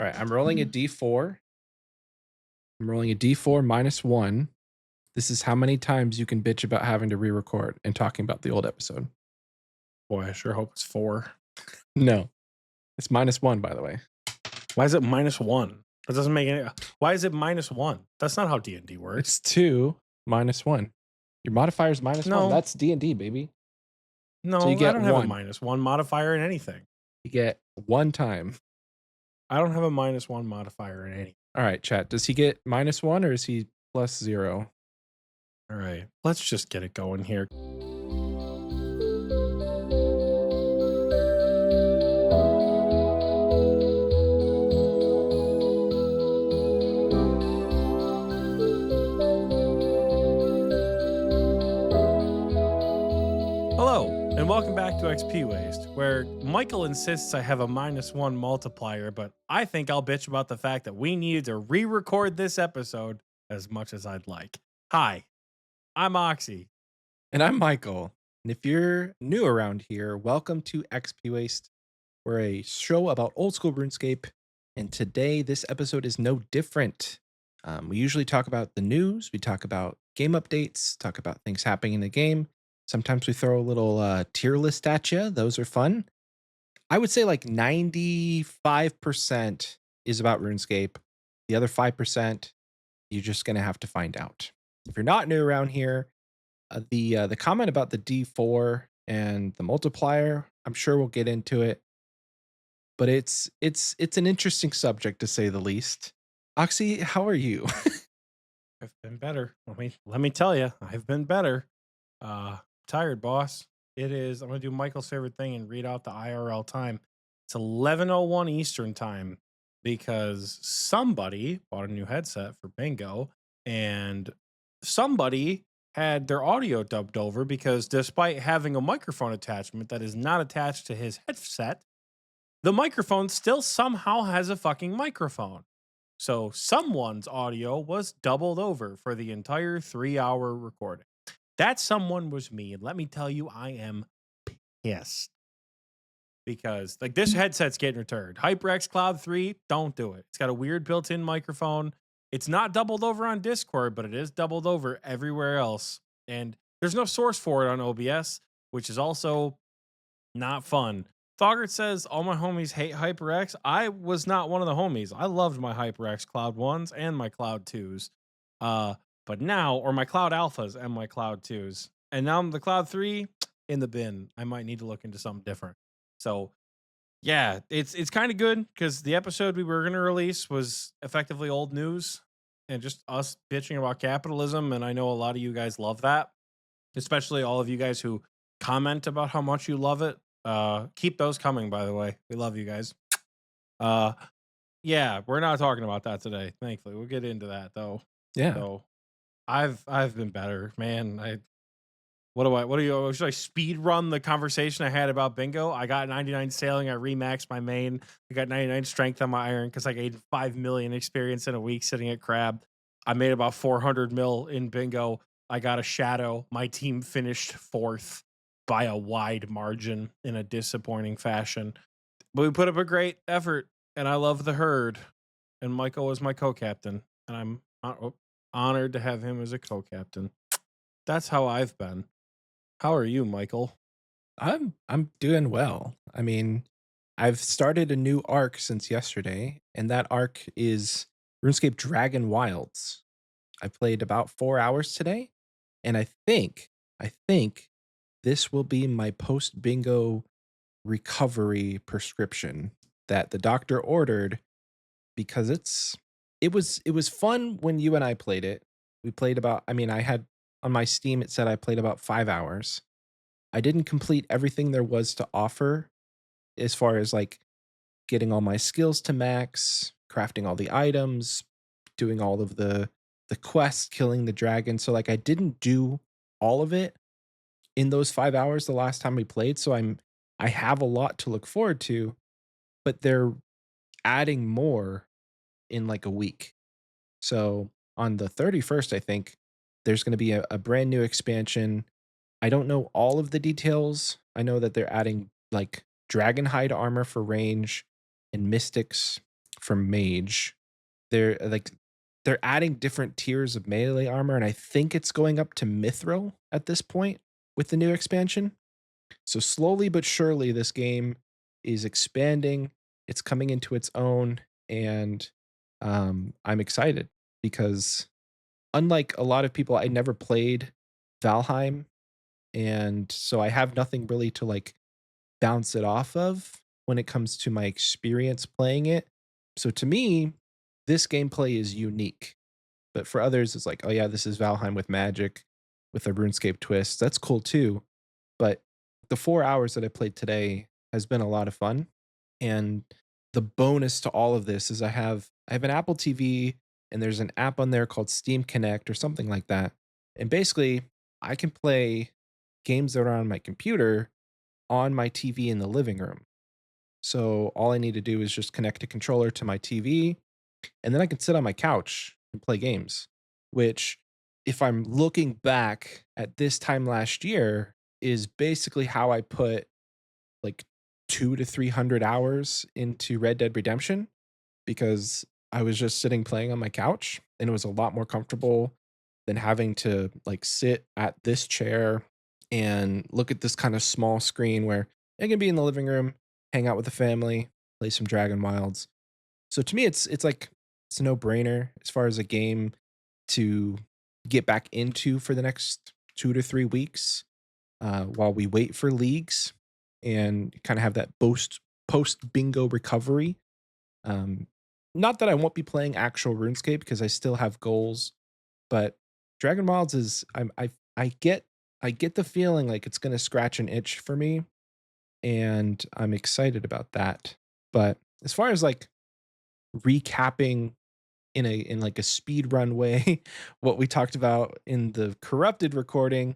All right, I'm rolling a d4. I'm rolling a d4 minus 1. This is how many times you can bitch about having to re-record and talking about the old episode. Boy, I sure hope it's 4. No, it's minus 1, by the way. Why is it -1? That doesn't make any. Why is it -1? That's not how D&D works. It's 2 minus 1. Your modifier is minus 1. No. That's D&D, baby. No, So you I get don't have a 1. -1 modifier in anything. You get 1 time. I don't have a -1 modifier in any. All right, chat. Does he get minus 1 or is he plus 0? All right, let's just get it going here. Hello, and welcome back to Xpwaste, where Michael insists I have a -1 multiplier, but I think I'll bitch about the fact that we needed to re-record this episode as much as I'd like. Hi, I'm Oxie. And I'm Michael. And if you're new around here, welcome to Xpwaste. We're a show about old school RuneScape. And today, this episode is no different. We usually talk about the news. We talk about game updates, talk about things happening in the game. Sometimes we throw a little tier list at you. Those are fun. I would say like 95% is about RuneScape. The other 5%, you're just going to have to find out. If you're not new around here, the comment about the D4 and the multiplier, I'm sure we'll get into it. But it's an interesting subject to say the least. Oxie, how are you? I've been better. Let me tell you, I've been better. Tired, boss. It is. I'm gonna do Michael's favorite thing and read out the IRL time. It's 11:01 Eastern time because somebody bought a new headset for bingo, and somebody had their audio dubbed over because despite having a microphone attachment that is not attached to his headset, the microphone still somehow has a fucking microphone. So someone's audio was doubled over for the entire 3-hour recording. That someone was me, and let me tell you, I am pissed. Because like this headset's getting returned. HyperX Cloud 3, don't do it. It's got a weird built-in microphone. It's not doubled over on Discord, but it is doubled over everywhere else. And there's no source for it on OBS, which is also not fun. Thoggart says, all my homies hate HyperX. I was not one of the homies. I loved my HyperX Cloud 1s and my Cloud 2s. But now, or my Cloud Alphas and my Cloud 2s. And now the Cloud 3 in the bin. I might need to look into something different. So, yeah, it's kind of good because the episode we were going to release was effectively old news and just us bitching about capitalism. And I know a lot of you guys love that, especially all of you guys who comment about how much you love it. Keep those coming, by the way. We love you guys. Yeah, we're not talking about that today. Thankfully, we'll get into that though. Yeah. So I've been better, man. Should I speed run the conversation I had about bingo? I got 99 sailing, I remaxed my main, I got 99 strength on my iron because I gained 5 million experience in a week sitting at crab. I made about 400 mil in bingo. I got a shadow. My team finished 4th by a wide margin in a disappointing fashion. But we put up a great effort, and I love the herd. And Michael was my co-captain, and I'm honored to have him as a co-captain. That's how I've been. How are you, Michael? I'm doing well. I mean, I've started a new arc since yesterday, and that arc is RuneScape Dragon Wilds. I played about 4 hours today, and I think this will be my post bingo recovery prescription that the doctor ordered because it was fun when you and I played it. We played about, I mean, I had on my Steam, it said I played about 5 hours. I didn't complete everything there was to offer as far as like getting all my skills to max, crafting all the items, doing all of the quests, killing the dragon. So like I didn't do all of it in those 5 hours the last time we played. So I have a lot to look forward to, but they're adding more in like a week. So on the 31st, I think there's going to be a brand new expansion. I don't know all of the details. I know that they're adding like dragon hide armor for range and mystics for mage. They're like they're adding different tiers of melee armor, and I think it's going up to mithril at this point with the new expansion. So slowly but surely, this game is expanding. It's coming into its own, and I'm excited because unlike a lot of people, I never played Valheim, and so I have nothing really to like bounce it off of when it comes to my experience playing it. So to me, this gameplay is unique. But for others, it's like, oh yeah, this is Valheim with magic, with a RuneScape twist. That's cool too. But the 4 hours that I played today has been a lot of fun. And the bonus to all of this is I have an Apple TV and there's an app on there called Steam Connect or something like that. And basically, I can play games that are on my computer on my TV in the living room. So all I need to do is just connect a controller to my TV, and then I can sit on my couch and play games, which, if I'm looking back at this time last year, is basically how I put like 2 to 300 hours into Red Dead Redemption because I was just sitting playing on my couch and it was a lot more comfortable than having to like sit at this chair and look at this kind of small screen where I can be in the living room, hang out with the family, play some Dragon Wilds. So to me, it's like it's a no brainer as far as a game to get back into for the next 2 to 3 weeks while we wait for leagues and kind of have that post bingo recovery. Um, Not that I won't be playing actual RuneScape because I still have goals, but Dragon Wilds is I get the feeling like it's gonna scratch an itch for me, and I'm excited about that. But as far as like recapping in like a speed run way what we talked about in the corrupted recording,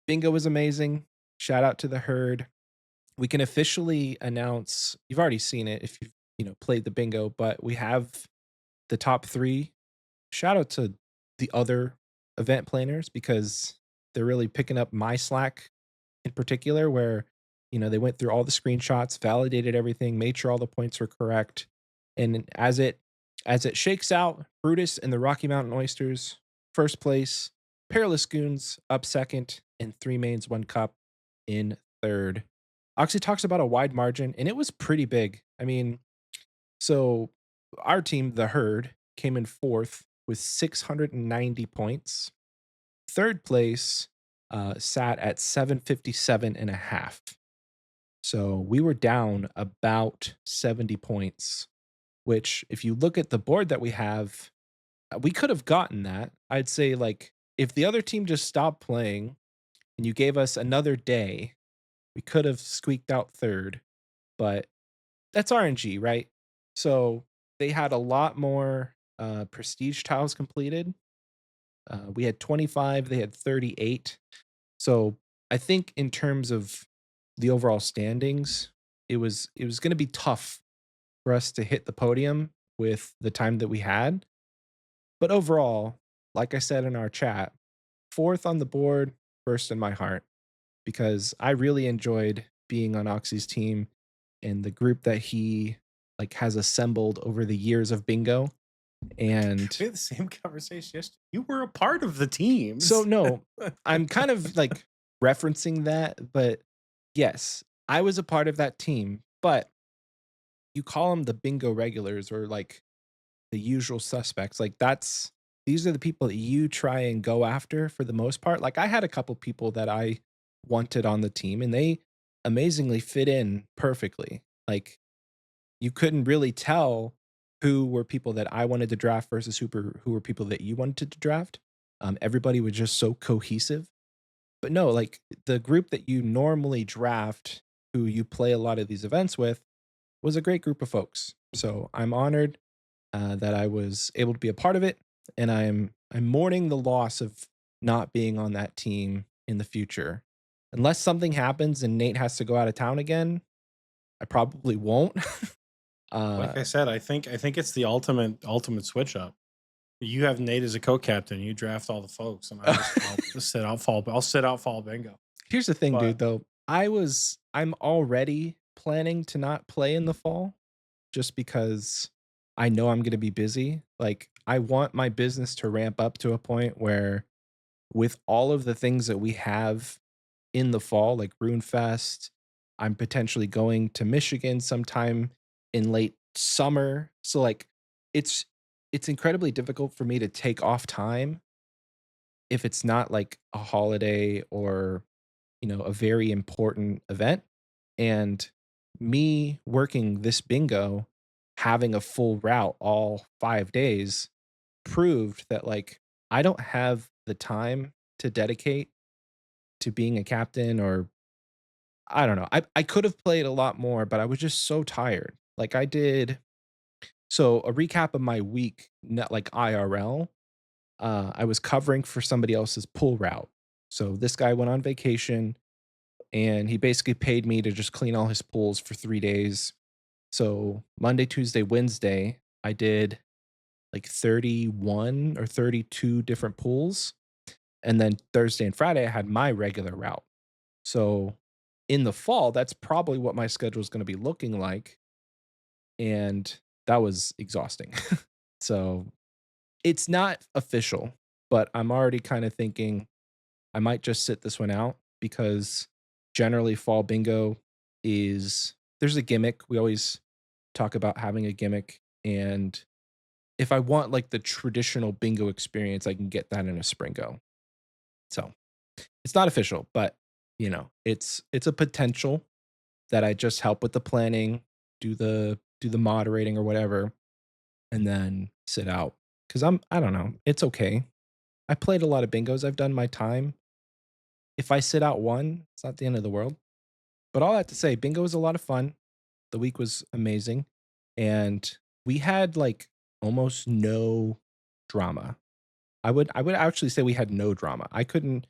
bingo was amazing. Shout out to the herd. We can officially announce you've already seen it if you've played the bingo, but we have the top three. Shout out to the other event planners because they're really picking up my slack in particular, where they went through all the screenshots, validated everything, made sure all the points were correct. And as it shakes out, Brutus and the Rocky Mountain Oysters first place, Perilous Goons up second, and Three Mains One Cup in third. Oxy talks about a wide margin, and it was pretty big. I mean, so our team, the Herd, came in fourth with 690 points. Third place sat at 757 and a half. So we were down about 70 points, which, if you look at the board that we have, we could have gotten that. I'd say, like, if the other team just stopped playing and you gave us another day, we could have squeaked out third. But that's RNG, right? So they had a lot more prestige tiles completed. We had 25, they had 38. So I think in terms of the overall standings, it was going to be tough for us to hit the podium with the time that we had. But overall, like I said in our chat, fourth on the board, first in my heart, because I really enjoyed being on Oxy's team and the group that he like has assembled over the years of bingo. And We had the same conversation yesterday. You were a part of the so teams. no, I'm kind of like referencing that, but yes, I was a part of that team, but you call them the bingo regulars or like the usual suspects. Like these are the people that you try and go after for the most part. Like I had a couple people that I wanted on the team and they amazingly fit in perfectly. Like you couldn't really tell who were people that I wanted to draft versus who were people that you wanted to draft. Everybody was just so cohesive. But no, like the group that you normally draft, who you play a lot of these events with, was a great group of folks. So I'm honored that I was able to be a part of it, and I'm mourning the loss of not being on that team in the future. Unless something happens and Nate has to go out of town again, I probably won't. Like uh, I said, I think it's the ultimate switch up. You have Nate as a co-captain. You draft all the folks, and I'll just sit out fall. I'll sit out fall bingo. Here's the thing, But dude. Though I'm already planning to not play in the fall, just because. I know I'm gonna be busy. Like, I want my business to ramp up to a point where with all of the things that we have in the fall, like RuneFest, I'm potentially going to Michigan sometime in late summer. So, like, it's it's incredibly difficult for me to take off time if it's not like a holiday or, a very important event. And me working this bingo, having a full route all 5 days proved that, like, I don't have the time to dedicate to being a captain, or I don't know. I could have played a lot more, but I was just so tired. Like, I did so a recap of my week, not like IRL. I was covering for somebody else's pool route. So this guy went on vacation and he basically paid me to just clean all his pools for 3 days. So Monday, Tuesday, Wednesday, I did like 31 or 32 different pools. And then Thursday and Friday, I had my regular route. So in the fall, that's probably what my schedule is going to be looking like. And that was exhausting. So it's not official, but I'm already kind of thinking I might just sit this one out because generally fall bingo is there's a gimmick. We always talk about having a gimmick. And if I want like the traditional bingo experience, I can get that in a Springo. So it's not official, but it's a potential that I just help with the planning, do the moderating or whatever, and then sit out. Cause I don't know. It's okay. I played a lot of bingos. I've done my time. If I sit out one, it's not the end of the world. But all that to say, bingo was a lot of fun. The week was amazing. And we had like almost no drama. I would actually say we had no drama. I can't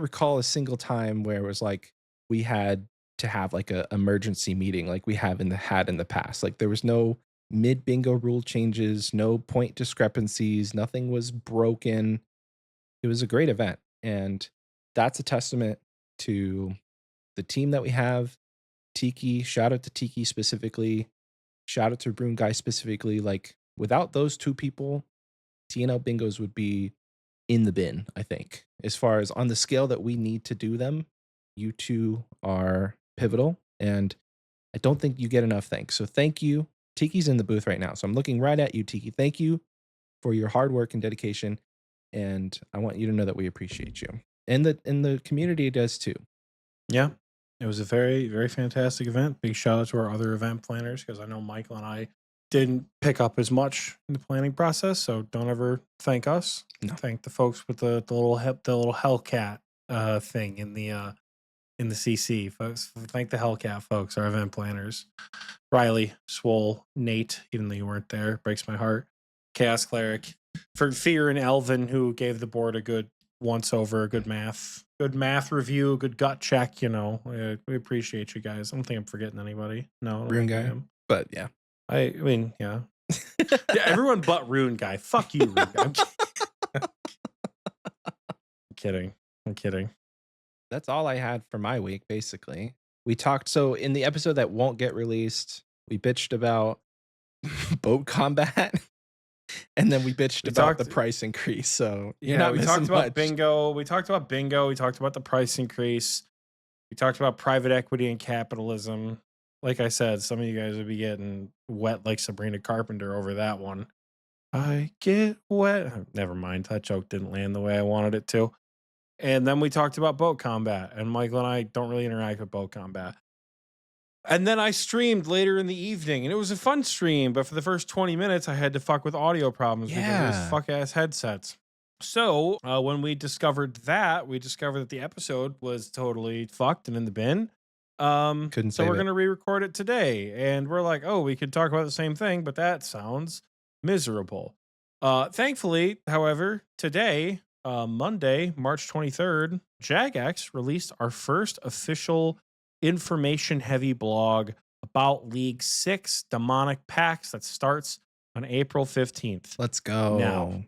recall a single time where it was like we had to have like a emergency meeting like we have in the past. Like there was no mid bingo rule changes, no point discrepancies, nothing was broken. It was a great event, and that's a testament to the team that we have. Tiki, shout out to Tiki specifically. Shout out to Brune Guy specifically. Like without those two people, TNL bingos would be in the bin, I think. As far as on the scale that we need to do them, you two are pivotal. And I don't think you get enough thanks. So thank you. Tiki's in the booth right now. So I'm looking right at you, Tiki. Thank you for your hard work and dedication. And I want you to know that we appreciate you. And the community does too. Yeah. It was a very, very fantastic event. Big shout out to our other event planners because I know Michael and I didn't pick up as much in the planning process. So don't ever thank us. No. Thank the folks with the little Hellcat thing in the CC. Folks, thank the Hellcat folks, our event planners. Riley, Swole, Nate, even though you weren't there, breaks my heart. Chaos Cleric, for Fear and Elvin, who gave the board a good once over, good math review, good gut check. We appreciate you guys. I don't think I'm forgetting anybody. No, I don't Rune think I guy. am. But yeah. I mean, yeah, yeah. Everyone but Rune Guy. Fuck you, Rune Guy. I'm kidding. I'm kidding. That's all I had for my week, basically. We talked so in the episode that won't get released, we bitched about boat combat. And then we bitched about the price increase. So you're not We missing talked about much. bingo. We talked about bingo. We talked about the price increase. We talked about private equity and capitalism. Like I said, some of you guys would be getting wet like Sabrina Carpenter over that one. I get wet. Never mind. That joke didn't land the way I wanted it to. And then we talked about boat combat. And Michael and I don't really interact with boat combat. And then I streamed later in the evening, and it was a fun stream. But for the first 20 minutes, I had to fuck with audio problems because of those fuck ass headsets. So when we discovered that the episode was totally fucked and in the bin. Couldn't So save we're it. going to re-record it today, and we're like, oh, we could talk about the same thing, but that sounds miserable. Thankfully, however, today, Monday, March 23rd, Jagex released our first official information-heavy blog about League 6 demonic packs that starts on April 15th. Let's go. Now,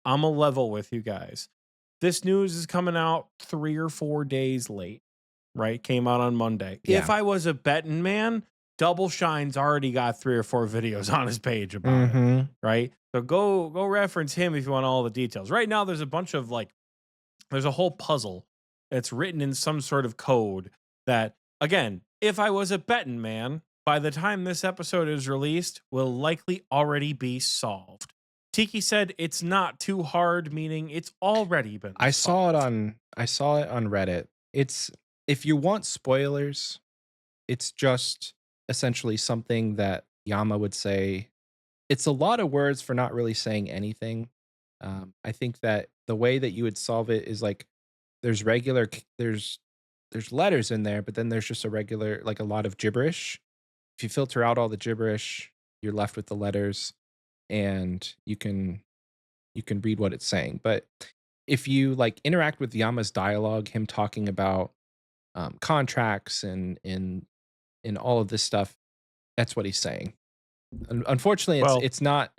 I'm a level with you guys. This news is coming out 3 or 4 days late, right? Came out on Monday. Yeah. If I was a betting man, Double Shine's already got 3 or 4 videos on his page about it, Mhm. right? So go reference him if you want all the details. Right now, there's a bunch of there's a whole puzzle that's written in some sort of code that, again, if I was a betting man, by the time this episode is released, will likely already be solved. Tiki said it's not too hard, meaning it's already been solved. I saw it on Reddit. It's if you want spoilers, it's just essentially something that Yama would say. It's a lot of words for not really saying anything. I think that the way that you would solve it is like there's regular there's letters in there, but then there's just a regular like a lot of gibberish. If you filter out all the gibberish, you're left with the letters and you can read what it's saying. But if you like interact with Yama's dialogue, him talking about contracts and all of this stuff, that's what he's saying. Unfortunately, Well, it's not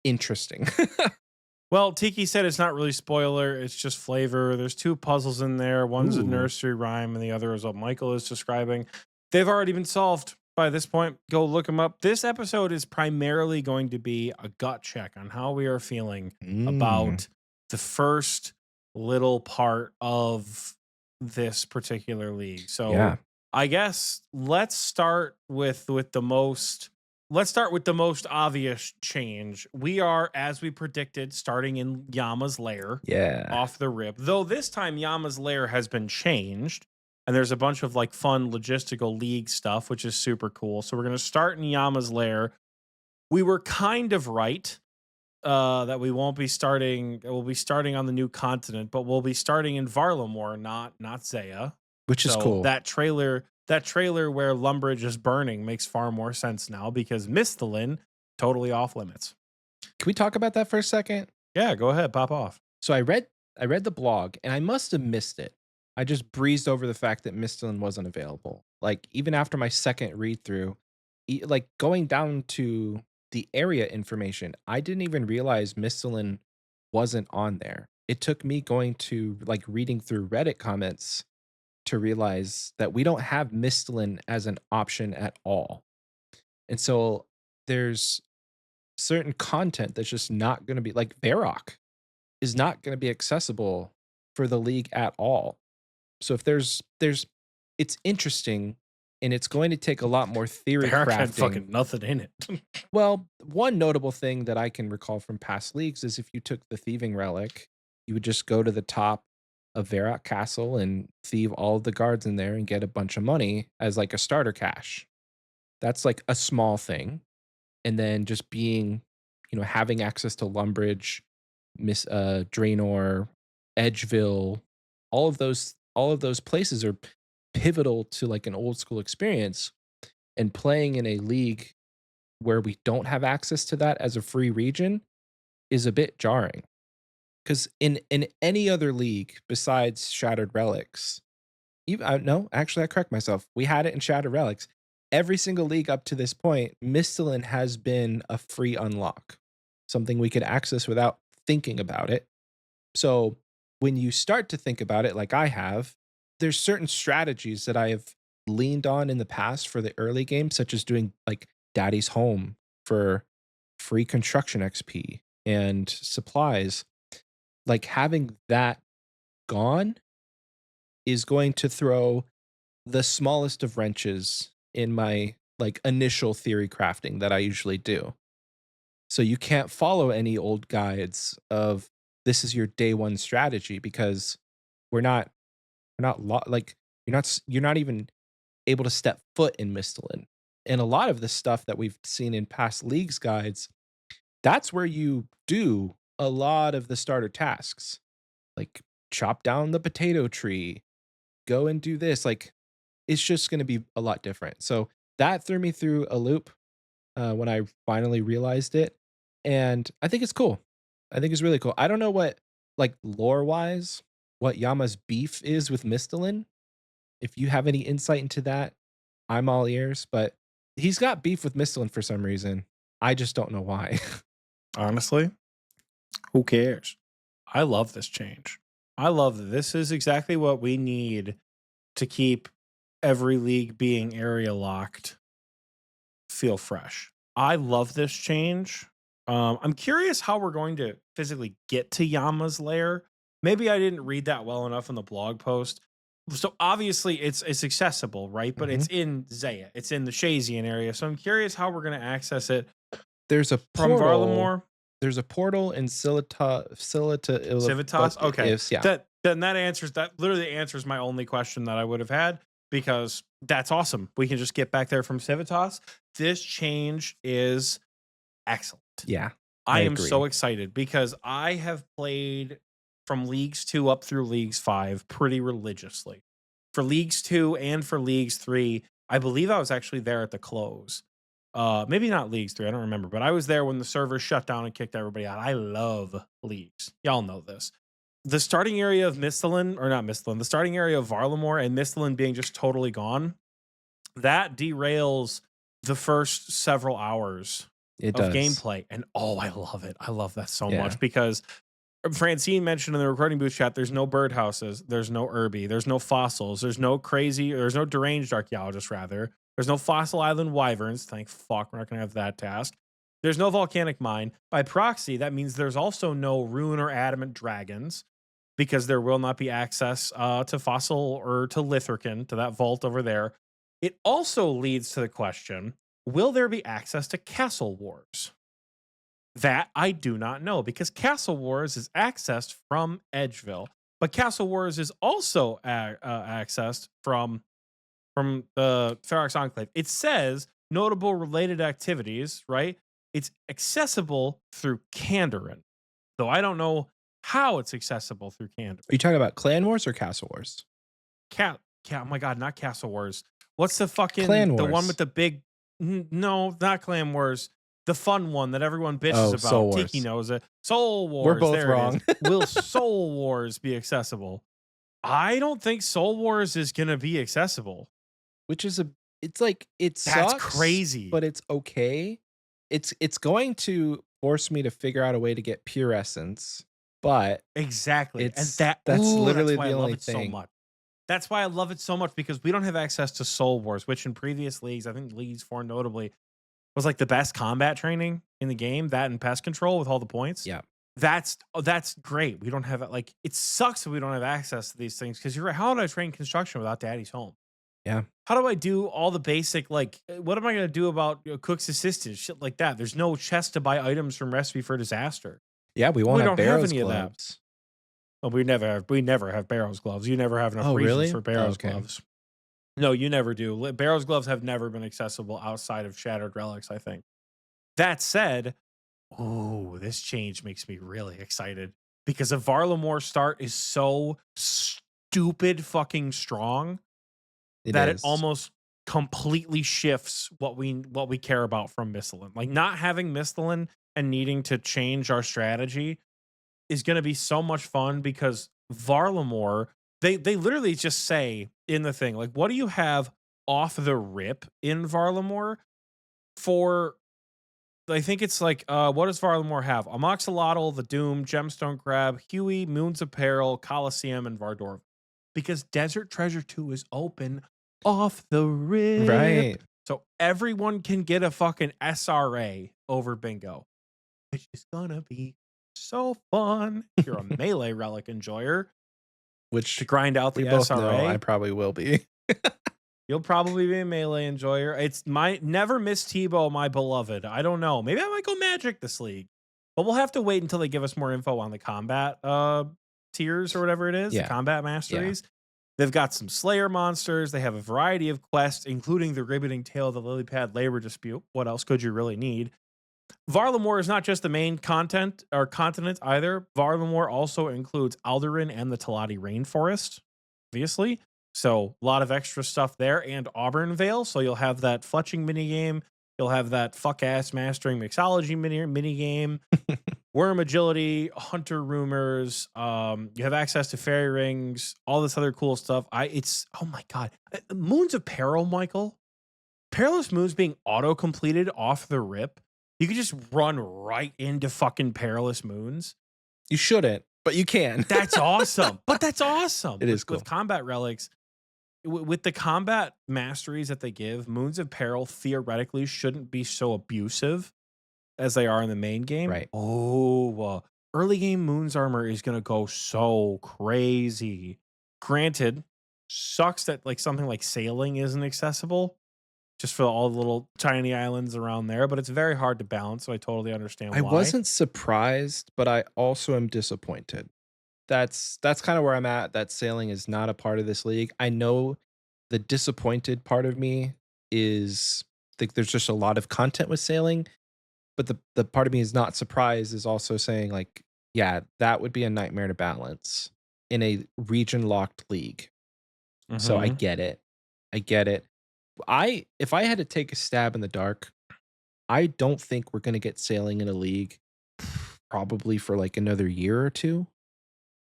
interesting. Well, Tiki said it's not really spoiler, it's just flavor. There's 2 puzzles in there. One's a Ooh, nursery rhyme and the other is what Michael is describing. They've already been solved by this point. Go look them up. This episode is primarily going to be a gut check on how we are feeling mm, about the first little part of this particular league. So, yeah, I guess let's start with the most obvious change. We are, as we predicted, starting in Yama's lair yeah. off the rip. Though this time Yama's lair has been changed, and there's a bunch of fun logistical league stuff, which is super cool. So we're gonna start in Yama's lair. We were kind of right that we won't be starting. We'll be starting on the new continent, but we'll be starting in Varlamore, not Zaya. Which is So cool. that trailer where Lumbridge is burning makes far more sense now because Mistalin totally off limits. Can we talk about that for a second? Yeah, go ahead, pop off. So I read the blog and I must have missed it. I just breezed over the fact that Mistalin wasn't available. Like even after my second read through, like going down to the area information, I didn't even realize Mistalin wasn't on there. It took me going to like reading through Reddit comments to realize that we don't have Mistalin as an option at all. And so there's certain content that's just not going to be like Varrock is not going to be accessible for the league at all. So if there's it's interesting and it's going to take a lot more theory Varric had crafting. fucking nothing in it. Well, one notable thing that I can recall from past leagues is if you took the thieving relic, you would just go to the top of Varrock Castle and thieve all of the guards in there and get a bunch of money as like a starter cash. That's like a small thing. And then just being, having access to Lumbridge, Miss Draenor, Edgeville, all of those places are pivotal to like an old school experience. And playing in a league where we don't have access to that as a free region is a bit jarring. Because in any other league besides Shattered Relics, even no, actually I correct myself. We had it in Shattered Relics. Every single league up to this point, Mistalin has been a free unlock, something we could access without thinking about it. So when you start to think about it, like I have, there's certain strategies that I have leaned on in the past for the early game, such as doing like Daddy's Home for free construction XP and supplies. Like having that gone is going to throw the smallest of wrenches in my like initial theory crafting that I usually do. So you can't follow any old guides of this is your day one strategy because we're not like you're not even able to step foot in Mistalin. And a lot of the stuff that we've seen in past leagues guides, that's where you do a lot of the starter tasks. Like chop down the potato tree, go and do this. Like it's just going to be a lot different. So that threw me through a loop when I finally realized it, and I think it's cool. I think it's really cool. I don't know what like lore wise what Yama's beef is with Mistalin. If you have any insight into that, I'm all ears. But he's got beef with Mistalin for some reason. I just don't know why. Honestly, who cares? I love this change. I love that this is exactly what we need to keep every league being area locked feel fresh. I love this change. I'm curious how we're going to physically get to Yama's lair. Maybe I didn't read that well enough in the blog post. So obviously it's accessible, right? But Mhm. it's in Zaya. It's in the Shazian area. So I'm curious how we're going to access it There's a from portal Varlamore. there's a portal in Civitas? but Okay. is yeah. That answers that literally answers my only question that I would have had because that's awesome. We can just get back there from Civitas. This change is excellent. Yeah, I I am agree. so excited because I have played from Leagues 2 up through Leagues 5 pretty religiously. For Leagues 2 and for Leagues 3, I believe I was actually there at the close. Maybe not Leagues 3, I don't remember, but I was there when the server shut down and kicked everybody out. I love Leagues. Y'all know this. The starting area of Mistalin, or not Mistalin, the starting area of Varlamore and Mistalin being just totally gone, that derails the first several hours It of does. gameplay. And oh, I love it. I love that so Yeah. much because Francine mentioned in the recording booth chat, there's no birdhouses, there's no herby, there's no fossils, there's no crazy, there's no deranged archaeologists, rather. There's no fossil island wyverns. Thank fuck, we're not going to have that task. There's no volcanic mine. By proxy, that means there's also no rune or adamant dragons because there will not be access to fossil or to Litherkin, to that vault over there. It also leads to the question, will there be access to Castle Wars? That I do not know because Castle Wars is accessed from Edgeville, but Castle Wars is also accessed from the Ferox Enclave. It says notable related activities, right? It's accessible through Kandarin, though I don't know how it's accessible through Kandarin. Are you talking about Clan Wars or Castle Wars? Oh my god, not Castle Wars. What's the fucking Clan the one Wars. with the big? No, not Clan Wars. The fun one that everyone bitches Oh, Soul about. Tiki Wars. knows it. Soul We're Wars. both There it is. wrong. Will Soul Wars be accessible? I don't think Soul Wars is gonna be accessible. Which is it's like it That's sucks, crazy. but it's okay. It's going to force me to figure out a way to get pure essence, but Exactly. And it's that's that's literally why I the love only it so thing. much. That's why I love it so much because we don't have access to Soul Wars, which in previous leagues, I think Leagues 4 notably, was like the best combat training in the game, that and pest control with all the points. Yeah. That's great. We don't have it. Like, it sucks that we don't have access to these things because you're right. How do I train construction without daddy's home? Yeah. How do I do all the basic, like, what am I going to do about cook's assistance, shit like that? There's no chest to buy items from Recipe for Disaster. Yeah, we won't We have don't have Barrow's any of that. gloves. Well, we never have Barrow's gloves. You never have enough Oh, reasons really? for Oh, Barrow's okay. gloves. No, you never do. Barrow's gloves have never been accessible outside of Shattered Relics, I think. That said, oh, this change makes me really excited because a Varlamore start is so stupid fucking strong It that it is. almost completely shifts what we care about from Mistalin. Like, not having Mistalin and needing to change our strategy is going to be so much fun because Varlamore, they literally just say in the thing, like, what do you have off the rip in Varlamore for? I think it's like, what does Varlamore have? Amoxolotl, the Doom, Gemstone Crab, Huey, Moon's Apparel, Coliseum, and Vardor. Because Desert Treasure 2 is open off the rip. Right. So everyone can get a fucking SRA over bingo, which is gonna be so fun if you're a melee relic enjoyer Which to grind out we the both know I SRA. probably will be. You'll probably be a melee enjoyer. It's my never miss Tebow, my beloved. I don't know. Maybe I might go magic this league, but we'll have to wait until they give us more info on the combat tiers or whatever it is, the Yeah. combat masteries. They've got some Slayer monsters. They have a variety of quests, including the Ribbiting Tale of the Lilypad Labor Dispute. What else could you really need? Varlamore is not just the main content or continent either. Varlamore also includes Alderan and the Talati Rainforest, obviously. So a lot of extra stuff there, and Auburnvale. So you'll have that fletching minigame. You'll have that fuck ass mastering mixology mini game. Worm agility, hunter rumors. You have access to fairy rings, all this other cool stuff. It's oh my god, Moons of Peril, Michael. Perilous Moons being auto completed off the rip. You could just run right into fucking Perilous Moons. You shouldn't, but you can. That's awesome. But that's awesome. It is cool. With combat relics. with the combat masteries that they give, Moons of Peril theoretically shouldn't be so abusive as they are in the main game. Right. Oh, early game Moon's armor is gonna go so crazy. Granted, sucks that like something like sailing isn't accessible just for all the little tiny islands around there, but it's very hard to balance. So I totally understand I why. wasn't surprised, but I also am disappointed. That's kind of where I'm at. That sailing is not a part of this league. I know the disappointed part of me is think there's just a lot of content with sailing, but the part of me is not surprised is also saying like, yeah, that would be a nightmare to balance in a region locked league. So I Hmm. get it. I get it. I if I had to take a stab in the dark, I don't think we're going to get sailing in a league probably for like another year or two.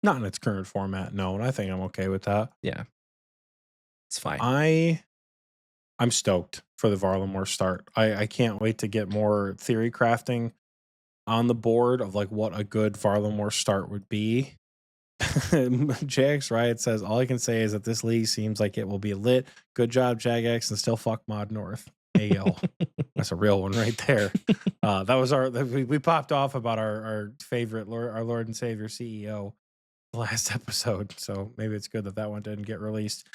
Not in its current format, no, and I think I'm okay with that. Yeah, it's fine. I I'm stoked for the Varlamore start. I can't wait to get more theory crafting on the board of like what a good Varlamore start would be. Jagex Riot says all I can say is that this league seems like it will be lit. Good job, Jagex, and still fuck Mod North. AL. That's a real one right there. That was we popped off about our favorite Lord, our Lord and Savior CEO last episode. So maybe it's good that that one didn't get released.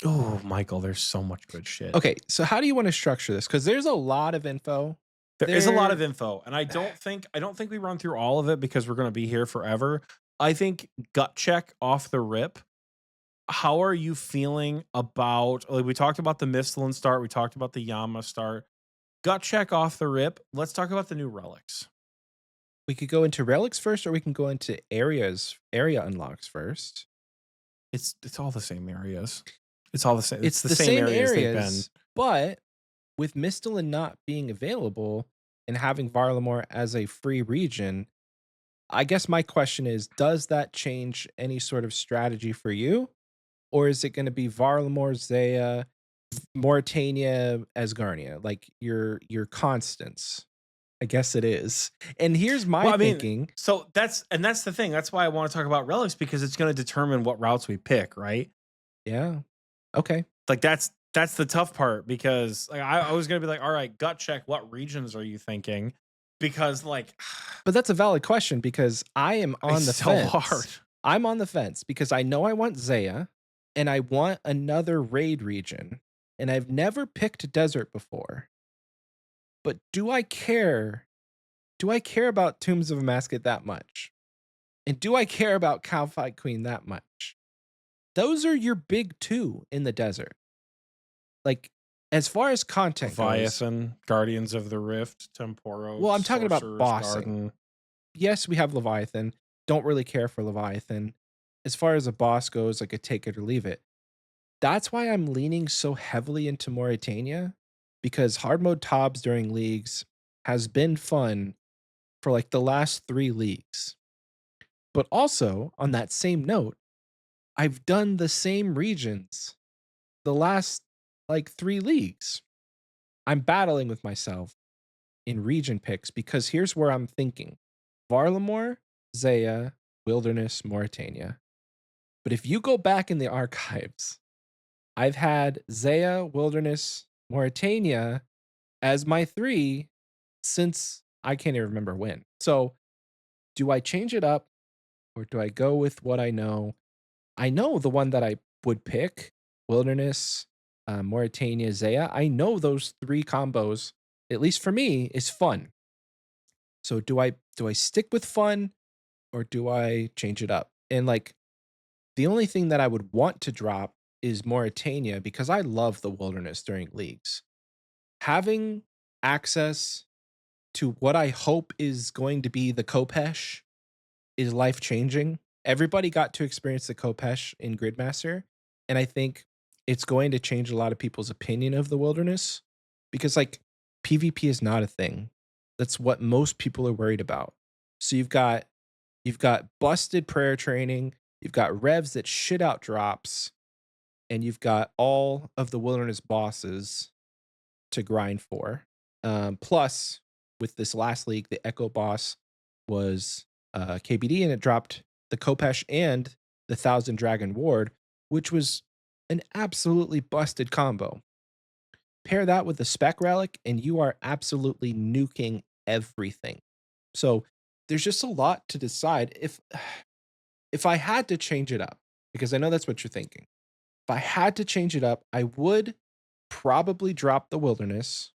Oh, Michael, there's so much good shit. Okay, so how do you want to structure this? Because there's a lot of info. There is a lot of There, info, and I don't think we run through all of it because we're going to be here forever. I think gut check off the rip. How are you feeling about like we talked about the Mistlin start, we talked about the Yama start. Gut check off the rip. Let's talk about the new relics. we could go into relics first, or we can go into area unlocks first. It's all the same areas. It's all the same. It's It's the the same same areas they've been. areas, but with Mistalin not being available and having Varlamore as a free region, I guess my question is, does that change any sort of strategy for you? Or is it going to be Varlamore, Zaya, Mauritania, Asgarnia, like your constants? I guess it is. And here's my Well, I mean, thinking. so that's the thing. That's why I want to talk about relics because it's going to determine what routes we pick, right? Yeah. Okay. Like that's the tough part because like I was gonna be like, all right, gut check. What regions are you thinking? Because like But that's a valid question because I am it's on the so hard. fence. I'm on the fence because I know I want Zaya and I want another raid region. And I've never picked desert before. But do I care? Do I care about Tombs of Amasket that much? And do I care about Cowfight Queen that much? Those are your big two in the desert. Like, as far as content goes, Leviathan, Guardians of the Rift, well, Temporos, I'm talking about Sorcerer's bossing. Garden. Yes, we have Leviathan. Don't really care for Leviathan. As far as a boss goes, like a take it or leave it. That's why I'm leaning so heavily into Mauritania because hard mode Tobs during leagues has been fun for like the last 3 leagues. But also, on that same note, I've done the same regions the last like 3 leagues. I'm battling with myself in region picks because here's where I'm thinking Varlamore, Zaya, Wilderness, Mauritania. But if you go back in the archives, I've had Zaya, Wilderness, Mauritania as my 3 since I can't even remember when. So do I change it up or do I go with what I know? I know the one that I would pick Wilderness, Mauritania, Zaya. I know those 3 combos, at least for me, is fun. So do I stick with fun or do I change it up? And like the only thing that I would want to drop is Mauritania because I love the wilderness during leagues. Having access to what I hope is going to be the Kopesh is life changing. Everybody got to experience the Kopesh in Gridmaster, and I think it's going to change a lot of people's opinion of the wilderness because like PvP is not a thing. That's what most people are worried about. So you've got busted prayer training, you've got revs that shit out drops, and you've got all of the wilderness bosses to grind for. Plus, with this last league, the Echo boss was KBD, and it dropped the Kopesh and the Thousand Dragon Ward, which was an absolutely busted combo. Pair that with the spec relic, and you are absolutely nuking everything. So there's just a lot to decide. If I had to change it up, because I know that's what you're thinking. If I had to change it up, I would probably drop the wilderness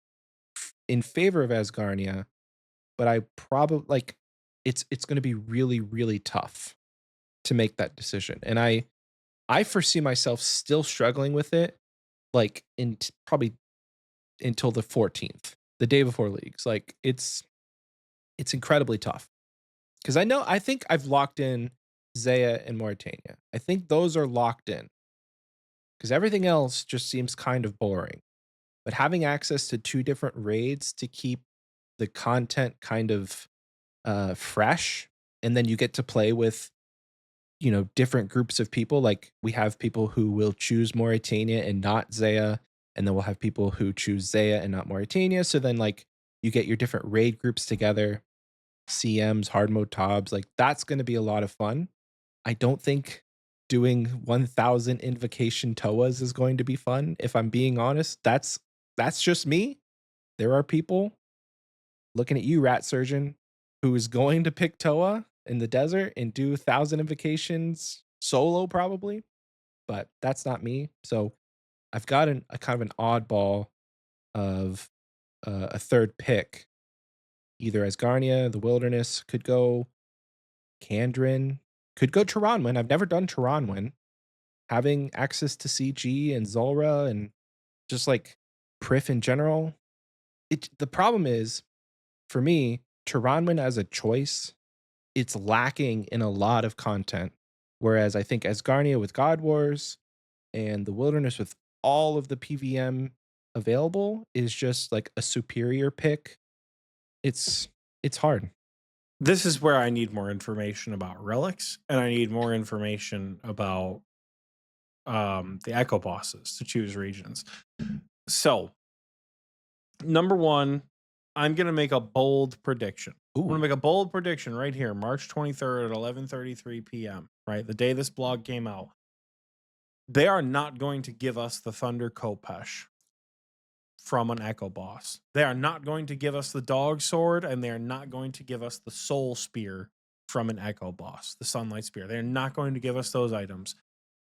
in favor of Asgarnia, but I probably like it's going to be really really tough to make that decision. And I foresee myself still struggling with it like probably until the 14th, the day before leagues. Like it's incredibly tough because I think I've locked in Zaya and Mauritania. I think those are locked in because everything else just seems kind of boring. But having access to two different raids to keep the content kind of fresh, and then you get to play with different groups of people. Like we have people who will choose Mauritania and not Zaya, and then we'll have people who choose Zaya and not Mauritania. So then like you get your different raid groups together, CMs, hard mode tobs. Like that's going to be a lot of fun. I don't think doing 1000 invocation toas is going to be fun. If I'm being honest, that's just me. There are people looking at you, rat surgeon, who is going to pick Toa in the desert and do 1000 invocations solo probably, but that's not me. So I've got a kind of an oddball of a third pick, either Asgarnia, the Wilderness, could go Kandrin, could go Taranwin. I've never done Taranwin. Having access to CG and Zulra and just like Prif in general, the problem is for me, Taranwin as a choice, it's lacking in a lot of content. Whereas I think Asgarnia with God Wars and the Wilderness with all of the PVM available is just like a superior pick. It's it's hard. This is where I need more information about relics, and I need more information about the echo bosses to choose regions. So, number one, I'm gonna make a bold prediction. I'm Ooh. gonna make a bold prediction right here, March 23rd at 11:33 p.m. Right, the day this blog came out. They are not going to give us the Thunder Kopesh from an Echo boss. They are not going to give us the Dog Sword, and they are not going to give us the Soul Spear from an Echo boss, the Sunlight Spear. They're not going to give us those items.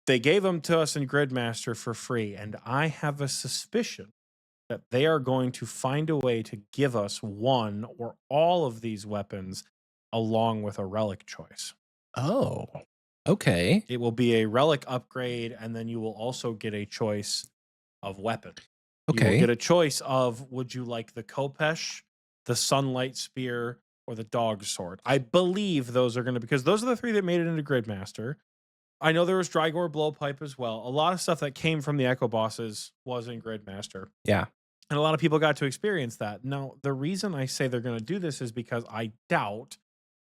They gave them to us in Gridmaster for free, and I have a suspicion that they are going to find a way to give us one or all of these weapons along with a relic choice. Oh. Okay. It will be a relic upgrade, and then you will also get a choice of weapon. You will Okay. get a choice of would you like the Kopesh, the Sunlight Spear, or the Dog Sword. I believe those are going to, because those are the three that made it into Gridmaster. I know there was Drygore Blowpipe as well. A lot of stuff that came from the Echo bosses was in Gridmaster. Yeah. And a lot of people got to experience that. Now, the reason I say they're going to do this is because I doubt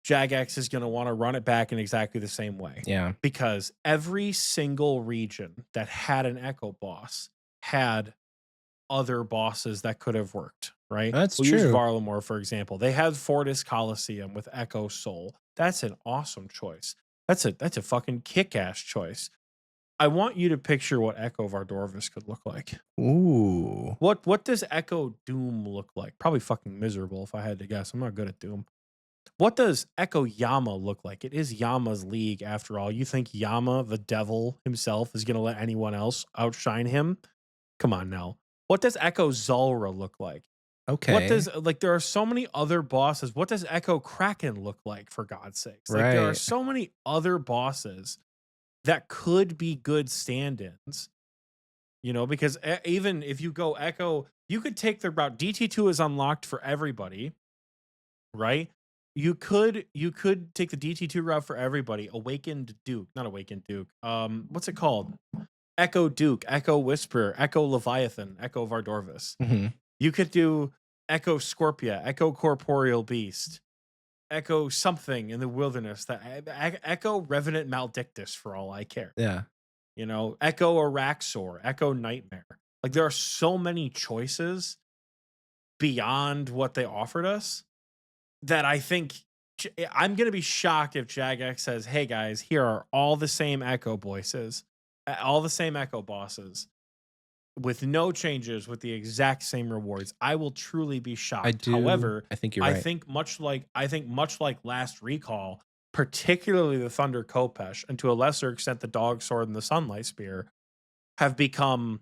Jagex is going to want to run it back in exactly the same way. Yeah. Because every single region that had an Echo boss had other bosses that could have worked, right? That's We'll use true. Varlamore, for example. They had Fortis Coliseum with Echo Soul. That's an awesome choice. That's a fucking kick-ass choice. I want you to picture what Echo Vardorvis could look like. Ooh. What does Echo Doom look like? Probably fucking miserable if I had to guess. I'm not good at Doom. What does Echo Yama look like? It is Yama's league after all. You think Yama, the devil himself, is going to let anyone else outshine him? Come on now. What does Echo Zulra look like? What Okay. does, like, there are so many other bosses. What does Echo Kraken look like, for God's sakes? Like, there are Right. so many other bosses that could be good stand-ins, because even if you go Echo, you could take the route. DT2 is unlocked for everybody, right? You could take the DT2 route for everybody. Awakened Duke, not Awakened Duke. What's it called? Echo Duke, Echo Whisperer, Echo Leviathan, Echo Vardorvis. Mhm. You could do Echo Scorpia, Echo Corporeal Beast, Echo something in the wilderness. That Echo Revenant Maldictus, for all I care. Yeah. Echo Araxor, Echo Nightmare. Like, there are so many choices beyond what they offered us that I think I'm going to be shocked if Jagex says, hey guys, here are all the same Echo voices. all the same Echo bosses with no changes, with the exact same rewards, I will truly be shocked. However, I think you're right. I think much like last recall, particularly the Thunder Kopesh, and to a lesser extent the Dog Sword and the Sunlight Spear, have become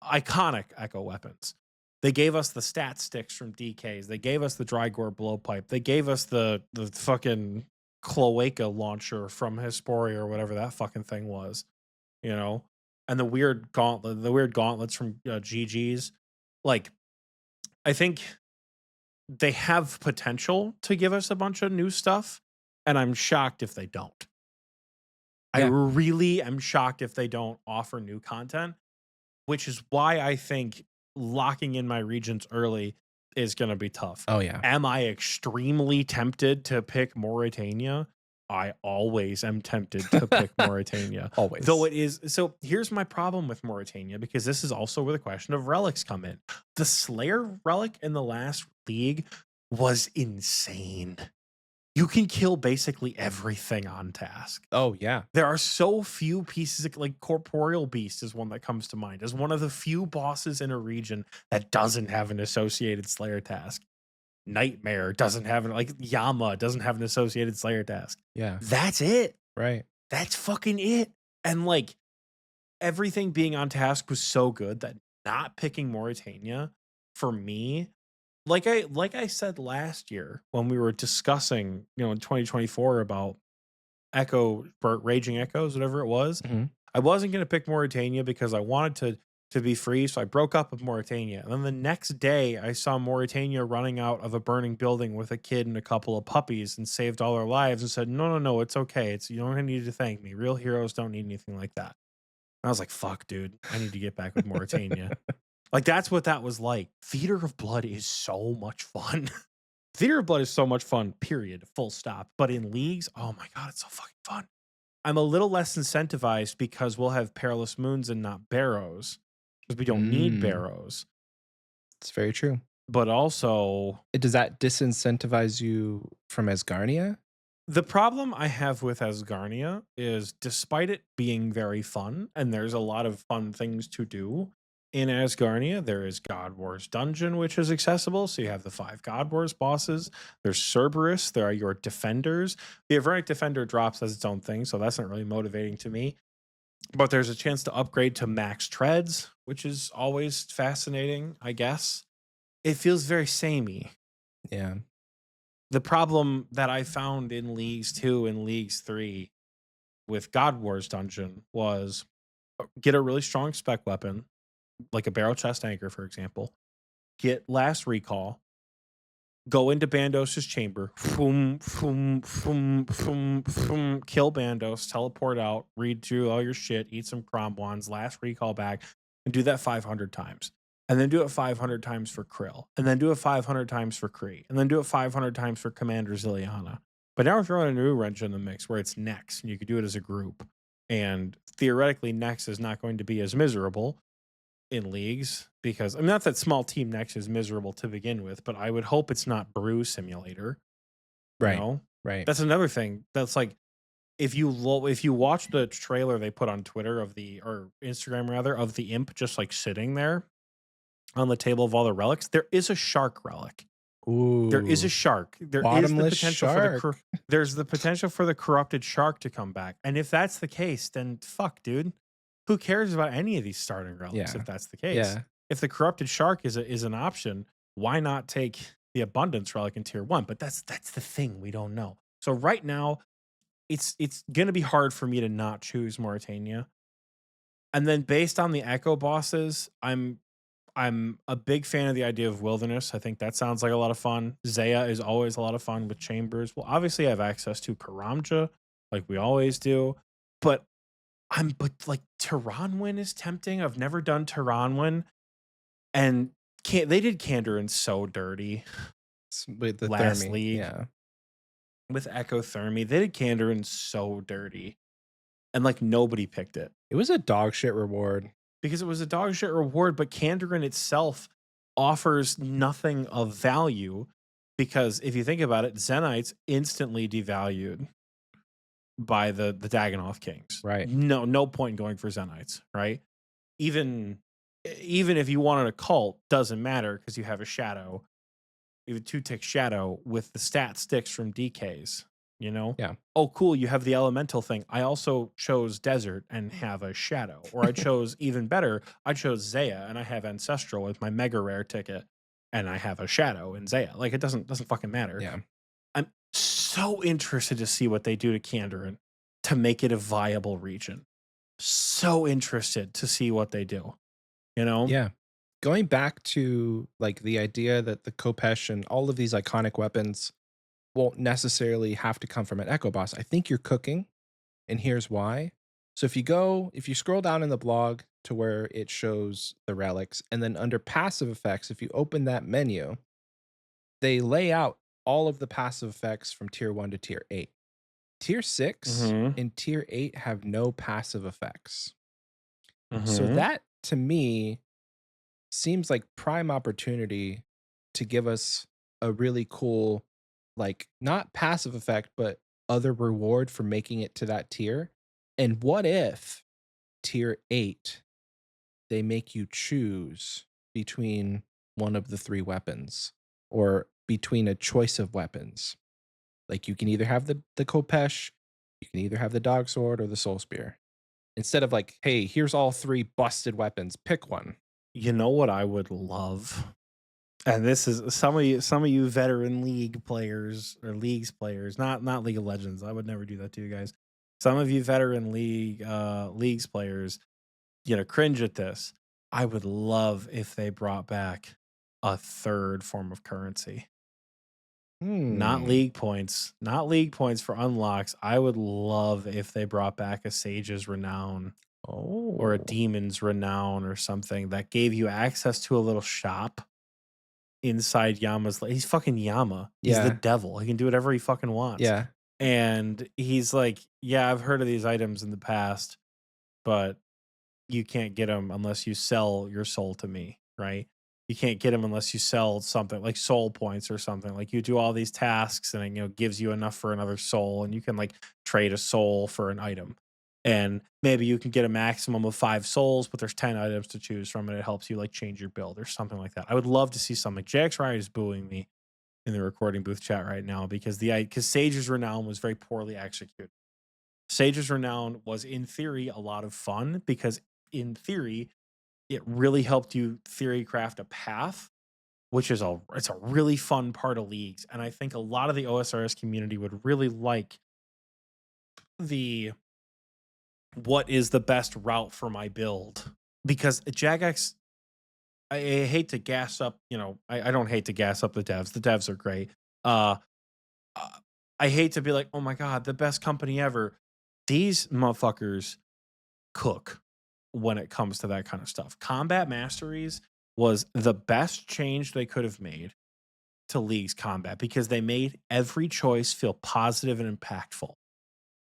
iconic Echo weapons. They gave us the stat sticks from DKs. They gave us the Drygore blowpipe. They gave us the fucking cloaca launcher from Hesperia or whatever that fucking thing was, you know, and the weird gauntlets from GG's. Like, I think they have potential to give us a bunch of new stuff, and I'm shocked if they don't. I Yeah. really am shocked if they don't offer new content, which is why I think locking in my regions early is going to be tough. Oh, yeah. Am I extremely tempted to pick Mauritania? I always am tempted to pick Mauritania. Though Always. it is so here's my problem with Mauritania, because this is also where the question of relics come in. The Slayer relic in the last league was insane. You can kill basically everything on task. Oh, yeah. There are so few pieces of, like, Corporeal Beast is one that comes to mind as one of the few bosses in a region that doesn't have an associated Slayer task. Nightmare doesn't have like Yama doesn't have an associated Slayer task. Yeah. That's it. Right. That's fucking it. And like everything being on task was so good that not picking Mauritania for me, like I said last year when we were discussing, in 2024 about Raging Echoes, whatever it was. Mhm. I wasn't going to pick Mauritania because I wanted to be free, so I broke up with Mauritania. And then the next day, I saw Mauritania running out of a burning building with a kid and a couple of puppies and saved all their lives and said, "No, no, no, it's okay. You don't need to thank me. Real heroes don't need anything like that." And I was like, "Fuck, dude, I need to get back with Mauritania." Like, that's what that was like. Theater of Blood is so much fun. Theater of Blood is so much fun, period, full stop. But in leagues, oh my God, it's so fucking fun. I'm a little less incentivized because we'll have Perilous Moons and not Barrows, because we don't need Mm. Barrows. It's very true. But also, Does that disincentivize you from Asgarnia? the problem I have with Asgarnia is, despite it being very fun, and there's a lot of fun things to do in Asgarnia, there is God Wars Dungeon, which is accessible. So you have the 5 God Wars bosses. There's Cerberus. There are your defenders. The Avernic Defender drops as its own thing, so that's not really motivating to me. But there's a chance to upgrade to max treads, which is always fascinating, I guess. It feels very samey. Yeah. The problem that I found in Leagues 2 and Leagues 3 with God Wars Dungeon was get a really strong spec weapon, like a barrel chest anchor, for example. Get last recall. Go into Bandos's chamber. Foom, foom, foom, foom, foom, kill Bandos. Teleport out. Read through all your shit. Eat some Crom wands. Last recall back. And do that 500 times. And then do it 500 times for Krill. And then do it 500 times for Kree. And then do it 500 times for Commander Ziliana. But now we're throwing a new wrench in the mix where it's Nex. And you could do it as a group. And theoretically, Nex is not going to be as miserable in leagues, because not that small team Nex is miserable to begin with, but I would hope it's not Brew Simulator. You Right. know? Right. That's another thing. That's like, if you watch the trailer they put on Twitter or Instagram rather, of the imp just like sitting there on the table of all the relics, there is a shark relic. There is a Ooh. shark. There is the Bottomless potential shark. there's the potential for the corrupted shark to come back. And if that's the case, then fuck, dude. Who cares about any of these starting relics Yeah. if that's the case? Yeah. If the corrupted shark is an option, why not take the abundance relic in tier 1? But that's the thing, we don't know. So right now, it's going to be hard for me to not choose Mauritania. And then based on the Echo bosses, I'm a big fan of the idea of Wilderness. I think that sounds like a lot of fun. Zaya is always a lot of fun with Chambers. Well, obviously I have access to Karamja, like we always do. But like Tehranwyn is tempting. I've never done Tehranwyn. And they did Kandarin so dirty With the last Thermi. league Yeah. with Echo Thermi. They did Kandarin so dirty. And like nobody picked it. It was a dog shit reward. Because it was a dog shit reward, but Kandarin itself offers nothing of value, because if you think about it, Zenites instantly devalued. by the Dagannoth Kings. Right. No point in going for Zenites, right? Even even if you wanted a cult, doesn't matter because you have a shadow, you have a 2-tick shadow with the stat sticks from DKs, you know? Yeah. Oh, cool, you have the elemental thing. I also chose desert and have a shadow. Or I chose even better, I chose Zaya and I have ancestral with my mega rare ticket and I have a shadow in Zaya. Like it doesn't fucking matter. Yeah. I'm so interested to see what they do to Kandarin to make it a viable region. So interested to see what they do, you know? Yeah. Going back to like the idea that the Kopesh and all of these iconic weapons won't necessarily have to come from an Echo Boss. I think you're cooking, and here's why. So if you scroll down in the blog to where it shows the relics, and then under passive effects, if you open that menu, they lay out all of the passive effects from tier 1 to tier 8. Tier 6 Mhm. and tier 8 have no passive effects. So Mhm. that to me seems like prime opportunity to give us a really cool, like not passive effect, but other reward for making it to that tier. And what if tier 8 they make you choose between one of the three weapons or between a choice of weapons? Like you can either have the Kopesh, you can either have the dog sword or the soul spear. Instead of like, hey, here's all three busted weapons, pick one. You know what I would love? And this is some of you veteran league players or leagues players, not League of Legends. I would never do that to you guys. Some of you veteran leagues players, you know, cringe at this. I would love if they brought back a third form of currency. Not Hmm. league points, not league points for unlocks. I would love if they brought back a Sage's Renown or a Oh. Demon's Renown or something that gave you access to a little shop inside Yama's. He's fucking Yama. He's the Yeah. devil. He can do whatever he fucking wants. Yeah. And he's like, yeah, I've heard of these items in the past, but you can't get them unless you sell your soul to me, right? You can't get them unless you sell something like soul points or something. Like you do all these tasks and it, you know, gives you enough for another soul and you can like trade a soul for an item. And maybe you can get a maximum of 5 souls, but there's 10 items to choose from and it helps you like change your build or something like that. I would love to see something. Jagex Riot is booing me in the recording booth chat right now because because Sage's Renown was very poorly executed. Sage's Renown was in theory a lot of fun because in theory it really helped you theory craft a path, which is it's a really fun part of leagues. And I think a lot of the OSRS community would really like the what is the best route for my build because Jagex. I hate to gas up, you know, I don't hate to gas up the devs. The devs are great. Uh, uh, I hate to be like, oh my god, the best company ever. These motherfuckers cook when it comes to that kind of stuff. Combat Masteries was the best change they could have made to League's combat because they made every choice feel positive and impactful.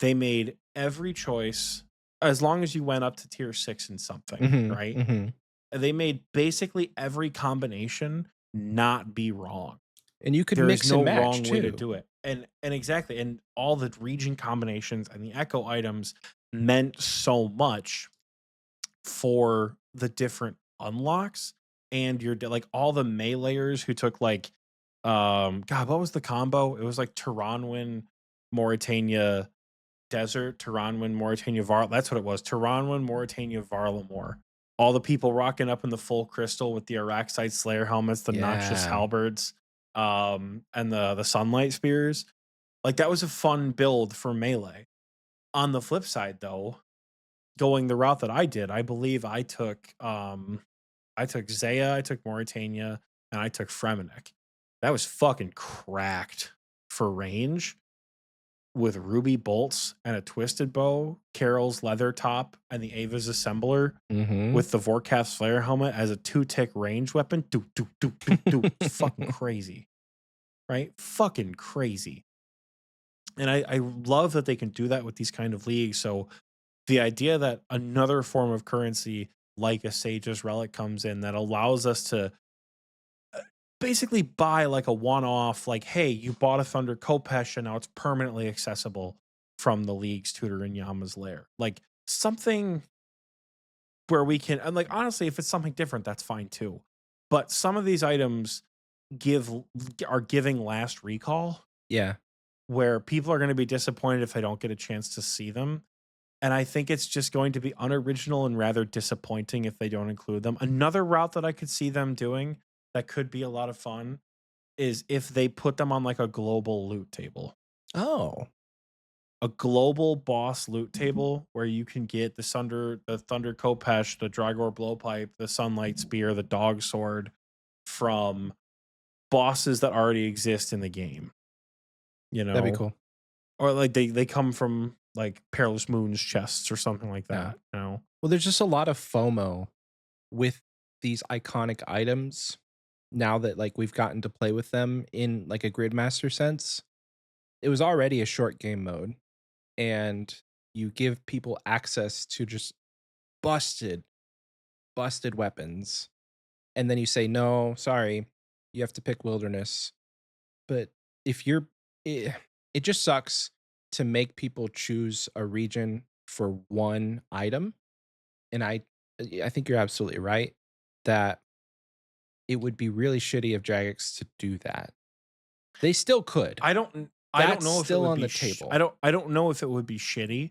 They made every choice as long as you went up to tier 6 and something, Mhm. right? Mhm. They made basically every combination not be wrong. And you could There is mix no and match wrong way to too. do it. And exactly, and all the region combinations and the echo items meant so much for the different unlocks and your like all the meleeers who took like god, what was the combo? It was like Tehranwin, Mauritania Desert, Tehranwin, Mauritania Var. That's what it was. Tehranwin, Mauritania Varlamore. All the people rocking up in the full crystal with the Araxite Slayer helmets, the noxious Yeah. halberds, and the sunlight spears. Like that was a fun build for melee. On the flip side, though, going the route that I did, I believe I took Zaya, I took Mauritania, and I took Fremennik. That was fucking cracked for range with ruby bolts and a twisted bow, Carol's leather top, and the Ava's assembler Mhm. with the Vorkath Slayer helmet as a 2-tick range weapon. Do do do do do. It's fucking crazy, right? Fucking crazy. And I love that they can do that with these kind of leagues. So the idea that another form of currency like a Sage's Relic comes in that allows us to basically buy like a one-off, like, hey, you bought a Thunder Kopesh and now it's permanently accessible from the League's tutor in Yama's lair. Like something where we can, and like honestly, if it's something different, that's fine too. But some of these items give are giving last recall Yeah, where people are going to be disappointed if they don't get a chance to see them. And I think it's just going to be unoriginal and rather disappointing if they don't include them. Another route that I could see them doing that could be a lot of fun is if they put them on like a global loot table. oh, A global boss loot table where you can get the Thunder Kopesh, the Drygor Blowpipe, the Sunlight Spear, the Dog Sword from bosses that already exist in the game, you that'd be know? cool. Or like they come from like Perilous Moon's chests or something like Yeah. that, you know? Well, there's just a lot of FOMO with these iconic items now that like we've gotten to play with them in like a gridmaster sense. It was already a short game mode, and you give people access to just busted, busted weapons. And then you say, no, sorry, you have to pick wilderness. But if you're, it, it just sucks to make people choose a region for one item. And I think you're absolutely right that it would be really shitty of Jagex to do that. They still could. I don't That's know if it still would on be the table. I don't know if it would be shitty,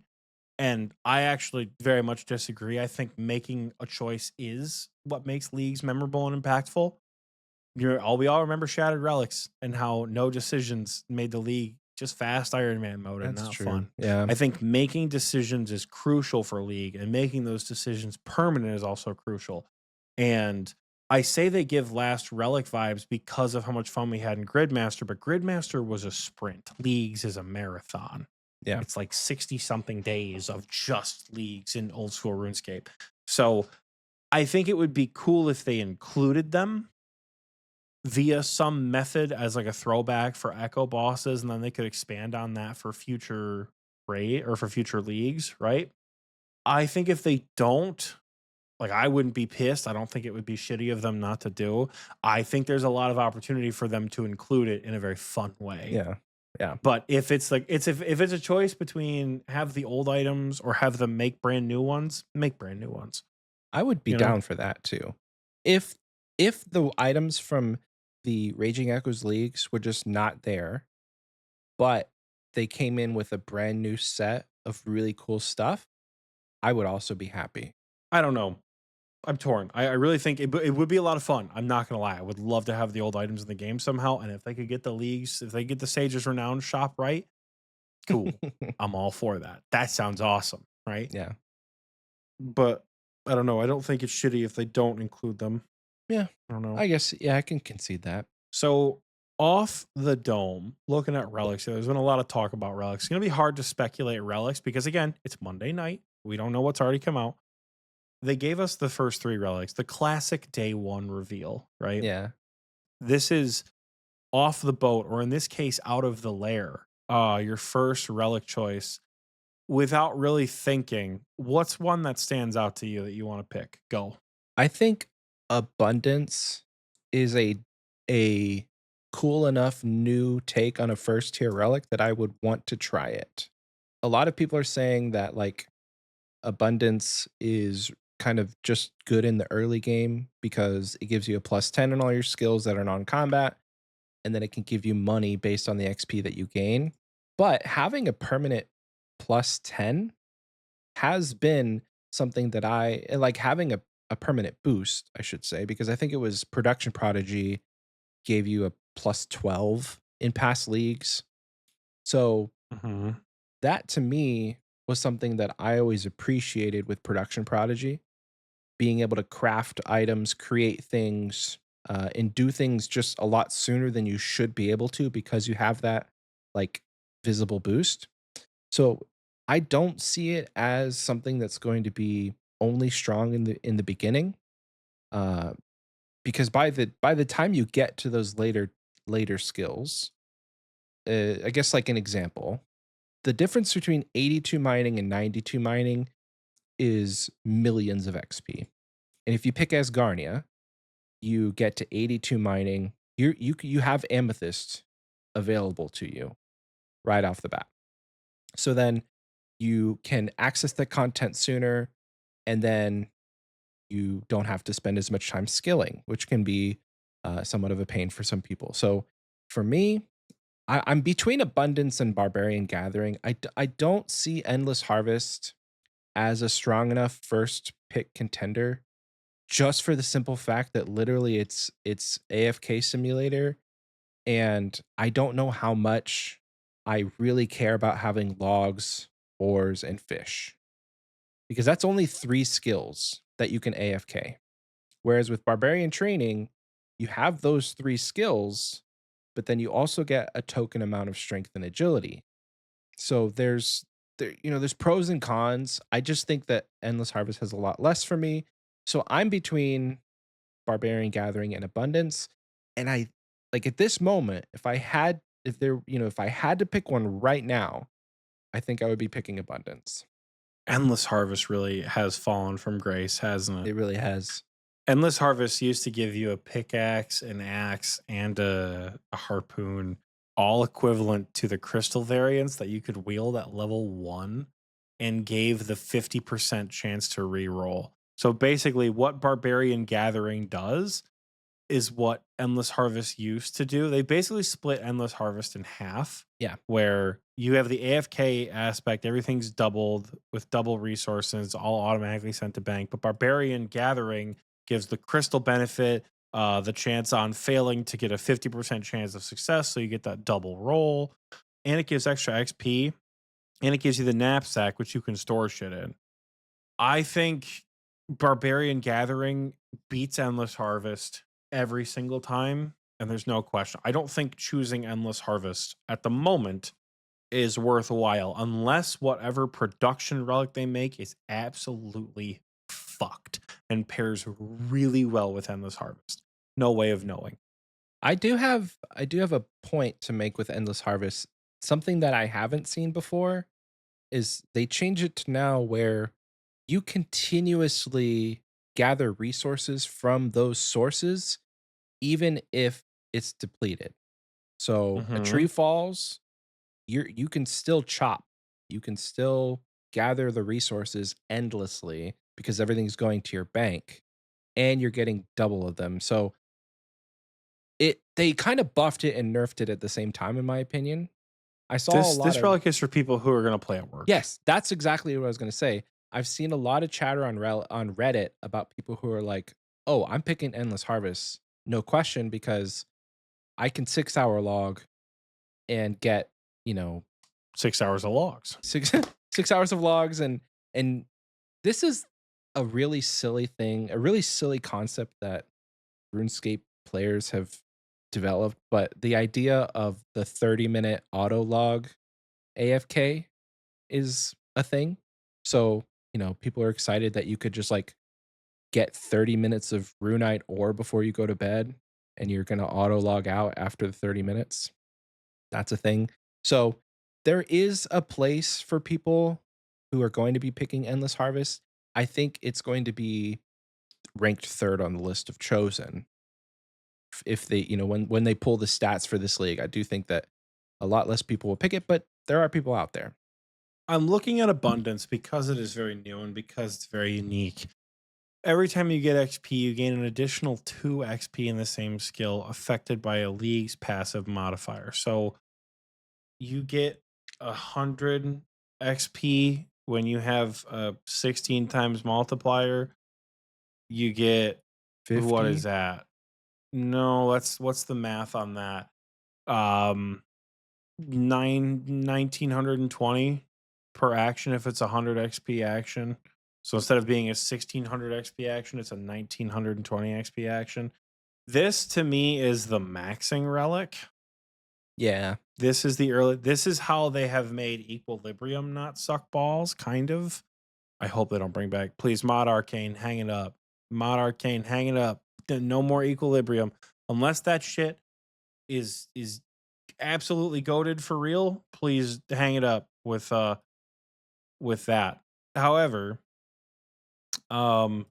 and I actually very much disagree. I think making a choice is what makes leagues memorable and impactful. We all remember Shattered Relics and how no decisions made the league just fast Iron Man mode and That's not true. fun. Yeah. I think making decisions is crucial for league, and making those decisions permanent is also crucial. And I say they give last relic vibes because of how much fun we had in Gridmaster, but Gridmaster was a sprint. Leagues is a marathon. Yeah. It's like 60 something days of just leagues in old school RuneScape. So I think it would be cool if they included them via some method as like a throwback for echo bosses, and then they could expand on that for future raid or for future leagues, right? I think if they don't, like I wouldn't be pissed. I don't think it would be shitty of them not to do. I think there's a lot of opportunity for them to include it in a very fun way. Yeah. Yeah. But if it's like if it's a choice between have the old items or have them make brand new ones, make brand new ones. I would be You know? down for that too. If if the items from the Raging Echoes leagues were just not there, but they came in with a brand new set of really cool stuff, I would also be happy. I don't know. I'm torn. I really think it would be a lot of fun. I'm not gonna lie. I would love to have the old items in the game somehow. And if they could get the leagues, if they get the Sage's Renown shop right, cool. I'm all for that. That sounds awesome, right? Yeah. But I don't know. I don't think it's shitty if they don't include them. Yeah. I don't know. I guess yeah, I can concede that. So off the dome, looking at relics, there's been a lot of talk about relics. It's gonna be hard to speculate relics because again, it's Monday night. We don't know what's already come out. They gave us the first three relics, the classic day one reveal, right? Yeah. This is off the boat, or in this case, out of the lair. Your first relic choice without really thinking. What's one that stands out to you that you want to pick? Go. I think abundance is a cool enough new take on a first tier relic that I would want to try it. A lot of people are saying that like abundance is kind of just good in the early game because it gives you a plus 10 on all your skills that are non-combat, and then it can give you money based on the XP that you gain. But having a permanent plus 10 has been something that I like having a permanent boost, I should say, because I think it was Production Prodigy gave you a plus 12 in past leagues. So Hmm. that to me was something that I always appreciated with Production Prodigy, being able to craft items, create things, and do things just a lot sooner than you should be able to because you have that like visible boost. So I don't see it as something that's going to be only strong in the beginning, uh, because by the time you get to those later skills, I guess like an example, the difference between 82 mining and 92 mining is millions of XP. And if you pick Asgarnia, you get to 82 mining. You have amethyst available to you right off the bat. So then you can access the content sooner, and then you don't have to spend as much time skilling, which can be somewhat of a pain for some people. So for me, I'm between Abundance and Barbarian Gathering. I don't see Endless Harvest as a strong enough first pick contender, just for the simple fact that literally it's AFK simulator, and I don't know how much I really care about having logs, ores, and fish, because that's only 3 skills that you can AFK. Whereas with Barbarian Training, you have those 3 skills, but then you also get a token amount of strength and agility. So there's pros and cons. I just think that Endless Harvest has a lot less for me. So I'm between Barbarian Gathering and Abundance, and I like at this moment, if I had to pick one right now, I think I would be picking Abundance. Endless Harvest really has fallen from grace, hasn't it? It really has. Endless Harvest used to give you a pickaxe, an axe, and a harpoon, all equivalent to the crystal variants that you could wield at level 1 and gave the 50% chance to reroll. So basically, what Barbarian Gathering does is what Endless Harvest used to do. They basically split Endless Harvest in half, Yeah. where you have the AFK aspect, everything's doubled with double resources, all automatically sent to bank. But Barbarian Gathering gives the crystal benefit, the chance on failing to get a 50% chance of success. So you get that double roll, and it gives extra XP, and it gives you the knapsack, which you can store shit in. I think Barbarian Gathering beats Endless Harvest every single time, and there's no question. I don't think choosing Endless Harvest at the moment is worthwhile unless whatever production relic they make is absolutely fucked and pairs really well with Endless Harvest. No way of knowing. I do have a point to make with Endless Harvest. Something that I haven't seen before is they change it to now where you continuously gather resources from those sources, even if it's depleted. So a tree Mhm. falls, you can still chop. You can still gather the resources endlessly because everything's going to your bank and you're getting double of them. So they kind of buffed it and nerfed it at the same time, in my opinion. I saw a lot This of relic is for people who are gonna play at work. Yes, that's exactly what I was gonna say. I've seen a lot of chatter on Reddit about people who are like, "Oh, I'm picking Endless Harvest, no question, because I can 6-hour log and get, you know, 6 hours of logs. 6 6 hours of logs." And this is a really silly thing, a really silly concept that RuneScape players have developed, but the idea of the 30-minute auto log AFK is a thing. So, people are excited that you could just like get 30 minutes of Runite ore before you go to bed and you're going to auto log out after the 30 minutes. That's a thing. So, there is a place for people who are going to be picking Endless Harvest. I think it's going to be ranked third on the list of chosen. If they, when they pull the stats for this league, I do think that a lot less people will pick it, but there are people out there. I'm looking at abundance because it is very new and because it's very unique. Every time you get XP, you gain an additional 2 XP in the same skill affected by a league's passive modifier. So you get 100 XP when you have a 16 times multiplier. You get, what is 50. that? No, that's what's the math on that? Um 1920 per action if it's a 100 XP action. So instead of being a 1600 XP action, it's a 1920 XP action. This to me is the maxing relic. Yeah. This is how they have made equilibrium not suck balls, kind of. I hope they don't bring back, please, Mod Arcane, hang it up. Mod Arcane, hang it up. No more equilibrium. Unless that shit is absolutely goaded for real, please hang it up with that. However, um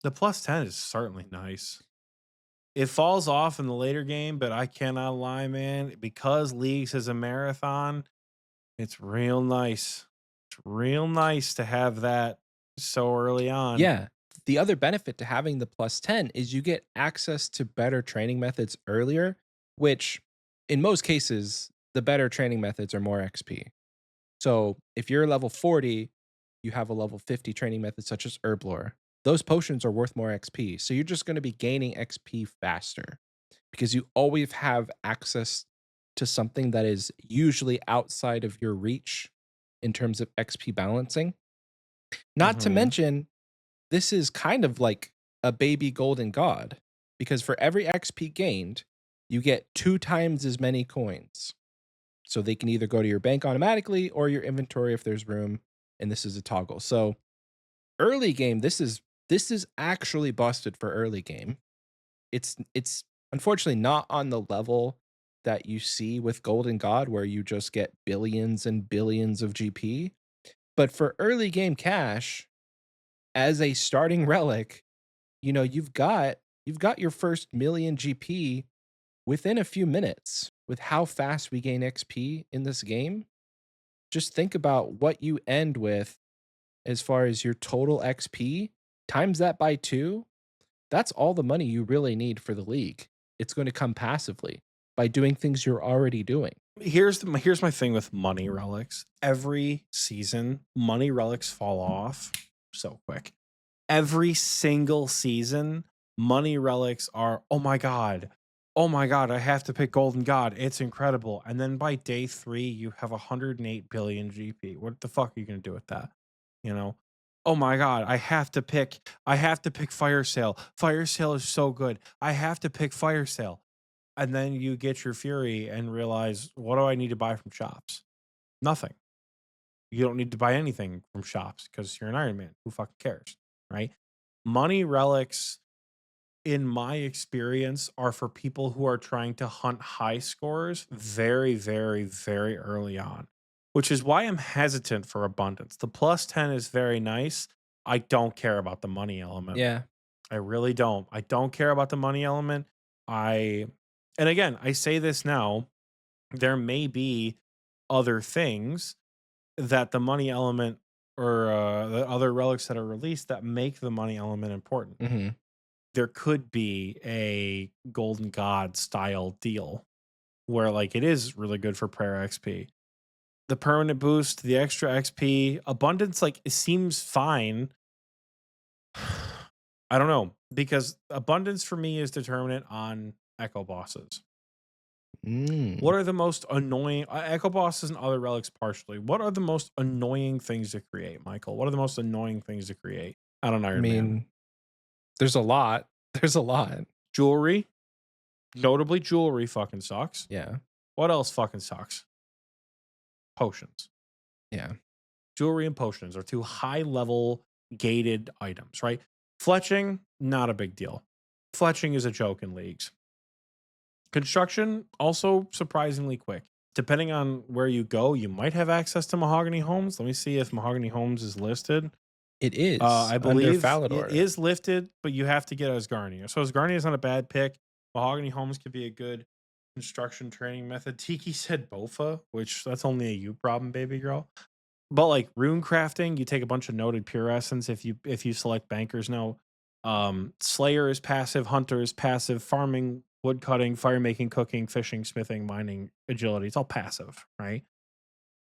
the plus 10 is certainly nice. It falls off in the later game, but I cannot lie, man, because Leagues is a marathon. It's real nice. It's real nice to have that so early on. Yeah. The other benefit to having the plus 10 is you get access to better training methods earlier, which in most cases, the better training methods are more XP. So if you're level 40, you have a level 50 training method such as herb lore. Those potions are worth more XP. So you're just going to be gaining XP faster because you always have access to something that is usually outside of your reach in terms of XP balancing. Not to Mhm. mention, this is kind of like a baby golden god because for every XP gained, you get 2 times as many coins. So they can either go to your bank automatically or your inventory if there's room, and this is a toggle. So early game, this is actually busted for early game. It's unfortunately not on the level that you see with Golden God where you just get billions and billions of GP. But for early game cash, as a starting relic, you've got your first million GP within a few minutes with how fast we gain XP in this game. Just think about what you end with as far as your total XP, times that by 2. That's all the money you really need for the league. It's going to come passively by doing things you're already doing. Here's my thing with money relics. Every season, money relics fall off so quick. Every single season, money relics are, oh my God. Oh my God, I have to pick Golden God. It's incredible. And then by day 3, you have 108 billion GP. What the fuck are you gonna do with that? You know? Oh my God, I have to pick Fire Sale. Fire Sale is so good. I have to pick Fire Sale. And then you get your Fury and realize, what do I need to buy from shops? Nothing. You don't need to buy anything from shops because you're an Iron Man. Who fucking cares? Right? Money relics, in my experience, are for people who are trying to hunt high scores very, very, very early on, which is why I'm hesitant for abundance. The plus 10 is very nice. I don't care about the money element. Yeah. I really don't. I don't care about the money element. I, and again, I say this now, there may be other things that the money element or the other relics that are released that make the money element important. Mhm. There could be a golden god style deal where like it is really good for prayer XP. The permanent boost, the extra XP, abundance, like it seems fine. I don't know because abundance for me is determinant on echo bosses. Mm. What are the most annoying echo bosses and other relics partially? What are the most annoying things to create, Michael? What are the most annoying things to create on an I Iron Man? mean, there's a lot. There's a lot. Jewelry, notably jewelry fucking sucks. Yeah. What else fucking sucks? Potions. Yeah. Jewelry and potions are 2 high level gated items, right? Fletching, not a big deal. Fletching is a joke in leagues. Construction, also surprisingly quick. Depending on where you go, you might have access to Mahogany Homes. Let me see if Mahogany Homes is listed. It is I under believe it Falador. is lifted, but you have to get Asgarnia. So Asgarnia is not a bad pick. Mahogany Homes could be a good construction training method. Tiki said Bofa, which that's only a you problem, baby girl. But like rune crafting, you take a bunch of noted pure essence if you select bankers now. Slayer is passive, hunter is passive, farming, wood cutting, fire making, cooking, fishing, smithing, mining, agility. It's all passive, right?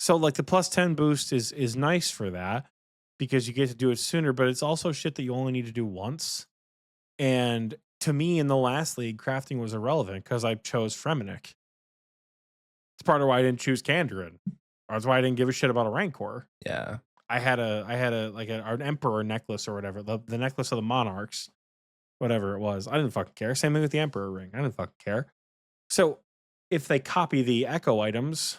So like the plus 10 boost is nice for that because you get to do it sooner, but it's also shit that you only need to do once. And to me in the last league, crafting was irrelevant because I chose Fremenic. It's part of why I didn't choose Kandarin. That's why I didn't give a shit about a Rancor. Yeah. I had a like an emperor necklace or whatever, the necklace of the monarchs, whatever it was. I didn't fucking care. Same thing with the emperor ring. I didn't fucking care. So if they copy the echo items,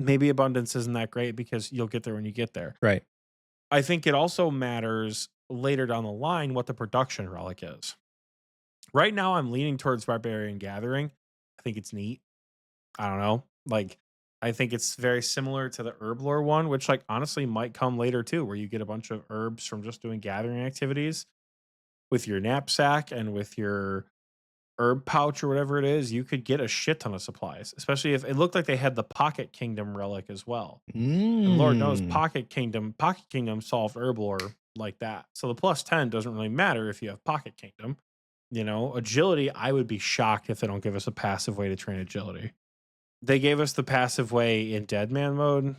maybe abundance isn't that great because you'll get there when you get there. Right. I think it also matters later down the line what the production relic is. Right now, I'm leaning towards Barbarian Gathering. I think it's neat. I don't know. Like, I think it's very similar to the herb lore one, which, like, honestly might come later too, where you get a bunch of herbs from just doing gathering activities with your knapsack and with your herb pouch or whatever it is, you could get a shit ton of supplies, especially if it looked like they had the Pocket Kingdom relic as well. And Lord knows Mm. Pocket Kingdom solved herb lore like that. So the plus 10 doesn't really matter if you have Pocket Kingdom. You know, agility, I would be shocked if they don't give us a passive way to train agility. They gave us the passive way in Dead Man mode.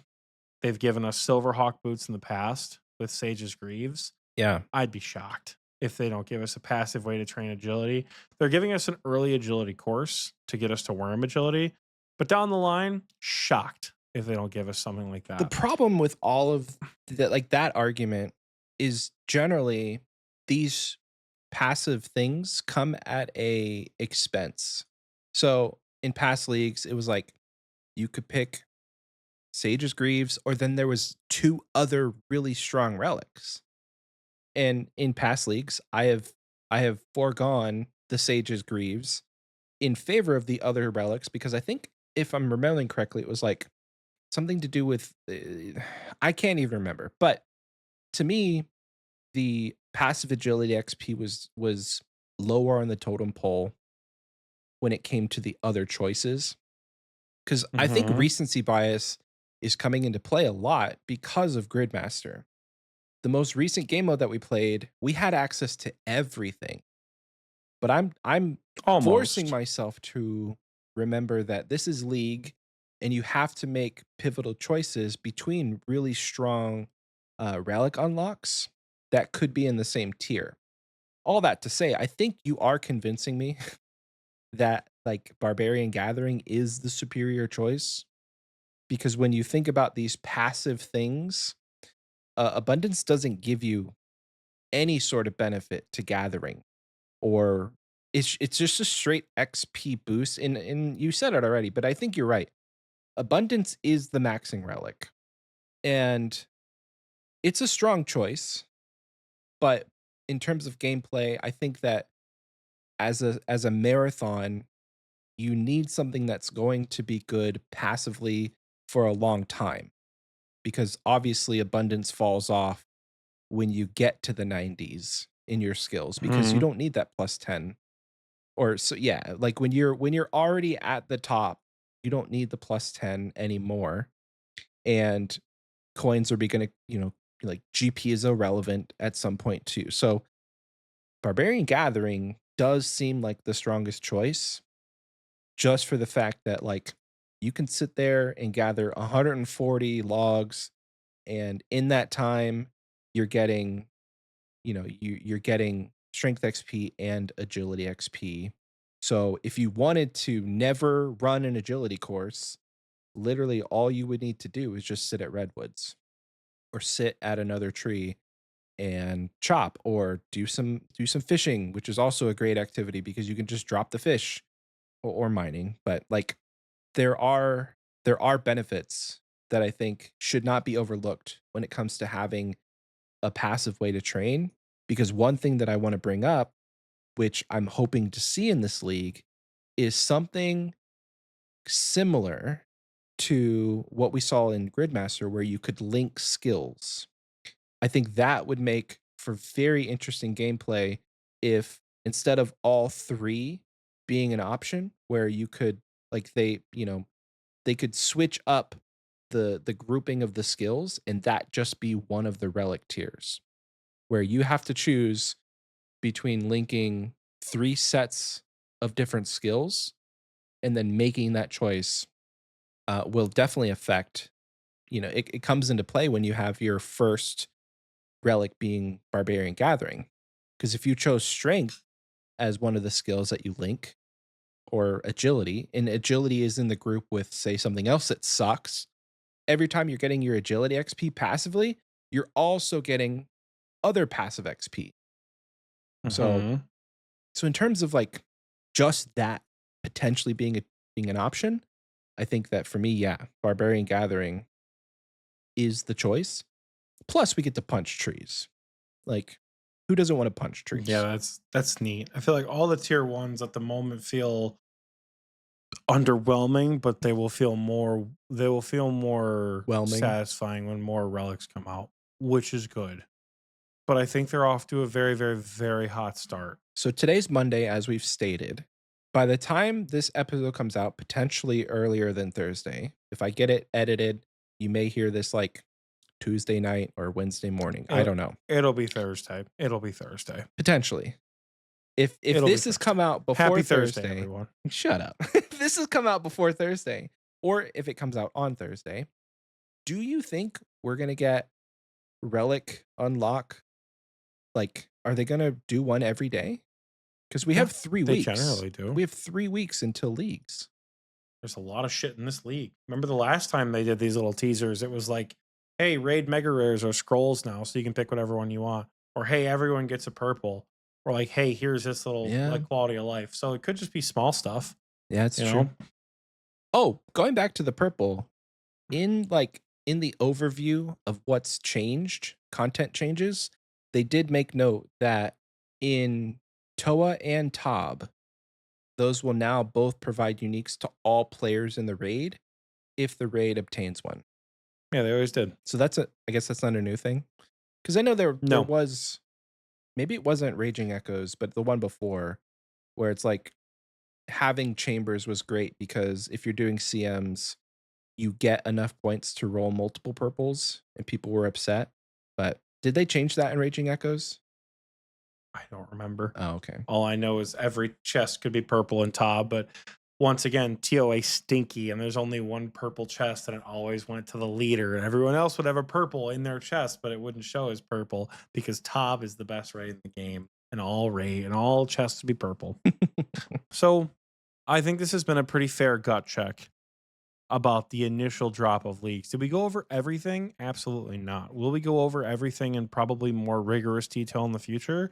They've given us Silverhawk boots in the past with Sage's Greaves. Yeah. I'd be shocked if they don't give us a passive way to train agility. They're giving us an early agility course to get us to worm agility, but down the line, shocked if they don't give us something like The that. problem with all of that, like that argument, is generally these passive things come at a expense. So in past leagues, it was like you could pick Sage's Greaves, or then there was two other really strong relics. And in past leagues, I have foregone the Sage's Greaves in favor of the other relics because I think if I'm remembering correctly, it was like something to do with I can't even remember. But to me, the passive agility XP was lower on the totem pole when it came to the other choices. Because I think Mhm. recency bias is coming into play a lot because of Gridmaster. The most recent game mode that we played, we had access to everything. But I'm forcing Almost. myself to remember that this is League and you have to make pivotal choices between really strong relic unlocks that could be in the same tier. All that to say, I think you are convincing me that like Barbarian Gathering is the superior choice because when you think about these passive things, Abundance doesn't give you any sort of benefit to gathering or it's just a straight XP boost. And you said it already, but I think you're right. Abundance is the maxing relic, and it's a strong choice. But in terms of gameplay, I think that as a marathon, you need something that's going to be good passively for a long time because obviously abundance falls off when you get to the 90s in your skills because you Mhm. don't need that plus 10 or so yeah, like when you're already at the top, you don't need the plus 10 anymore. And coins are be gonna, like GP is irrelevant at some point too. So Barbarian Gathering does seem like the strongest choice just for the fact that like you can sit there and gather 140 logs and in that time you're getting you're getting strength XP and agility XP. So if you wanted to never run an agility course, literally all you would need to do is just sit at redwoods or sit at another tree and chop or do some fishing, which is also a great activity because you can just drop the fish or mining. But like there are there are benefits that I think should not be overlooked when it comes to having a passive way to train because one thing that I want to bring up, which I'm hoping to see in this league, is something similar to what we saw in Gridmaster, where you could link skills. I think that would make for very interesting gameplay if instead of all three being an option, where you could like they could switch up the grouping of the skills and that just be one of the relic tiers where you have to choose between linking three sets of different skills and then making that choice will definitely affect it comes into play when you have your first relic being barbarian gathering because if you chose strength as one of the skills that you link or agility and agility is in the group with say something else that sucks every time you're getting your agility xp passively you're also getting other passive xp so Mhm. So in terms of like just that potentially being an option, I think that for me, yeah, Barbarian Gathering is the choice. Plus, we get to punch trees. Like, who doesn't want to punch Yeah, trees? that's neat. I feel like all the tier ones at the moment feel underwhelming, but they will feel more Whelming. satisfying when more relics come out, which is good. But I think they're off to a very, very, very hot start. So today's Monday, as we've stated. By the time this episode comes out, potentially earlier than Thursday, if I get it edited, you may hear this like Tuesday night or Wednesday morning. I It, don't know. it'll be Thursday. It'll be Thursday. Potentially. If It'll be this has come Thursday. out before Happy Thursday, Thursday, everyone. shut up. If this has come out before Thursday, or if it comes out on Thursday, do you think we're gonna get relic unlock? Like, are they gonna do one every day? Because we Yeah, have 3 they weeks. generally do. We have 3 weeks until leagues. There's a lot of shit in this league. Remember the last time they did these little teasers? It was like, hey, raid mega rares or scrolls now, so you can pick whatever one you want. Or hey, everyone gets a purple. Or like, hey, here's this little Yeah. like quality of life. So it could just be small stuff. Yeah, it's You true. know? Oh, going back to the purple, in the overview of what's changed, content changes, they did make note that in Toa and Tob, those will now both provide uniques to all players in the raid if the raid obtains one. Yeah, they always did. So I guess that's not a new thing. Because I know there No. was, maybe it wasn't Raging Echoes, but the one before, where it's like having chambers was great because if you're doing CMs, you get enough points to roll multiple purples, and people were upset. But did they change that in Raging Echoes? I don't remember. Oh, okay. All I know is every chest could be purple in Tob, but once again, TOA stinky, and there's only one purple chest, and it always went to the leader, and everyone else would have a purple in their chest, but it wouldn't show as purple because Tob is the best raid in the game, and all chests would be purple. So I think this has been a pretty fair gut check about the initial drop of leagues. Did we go over everything? Absolutely not. Will we go over everything in probably more rigorous detail in the future?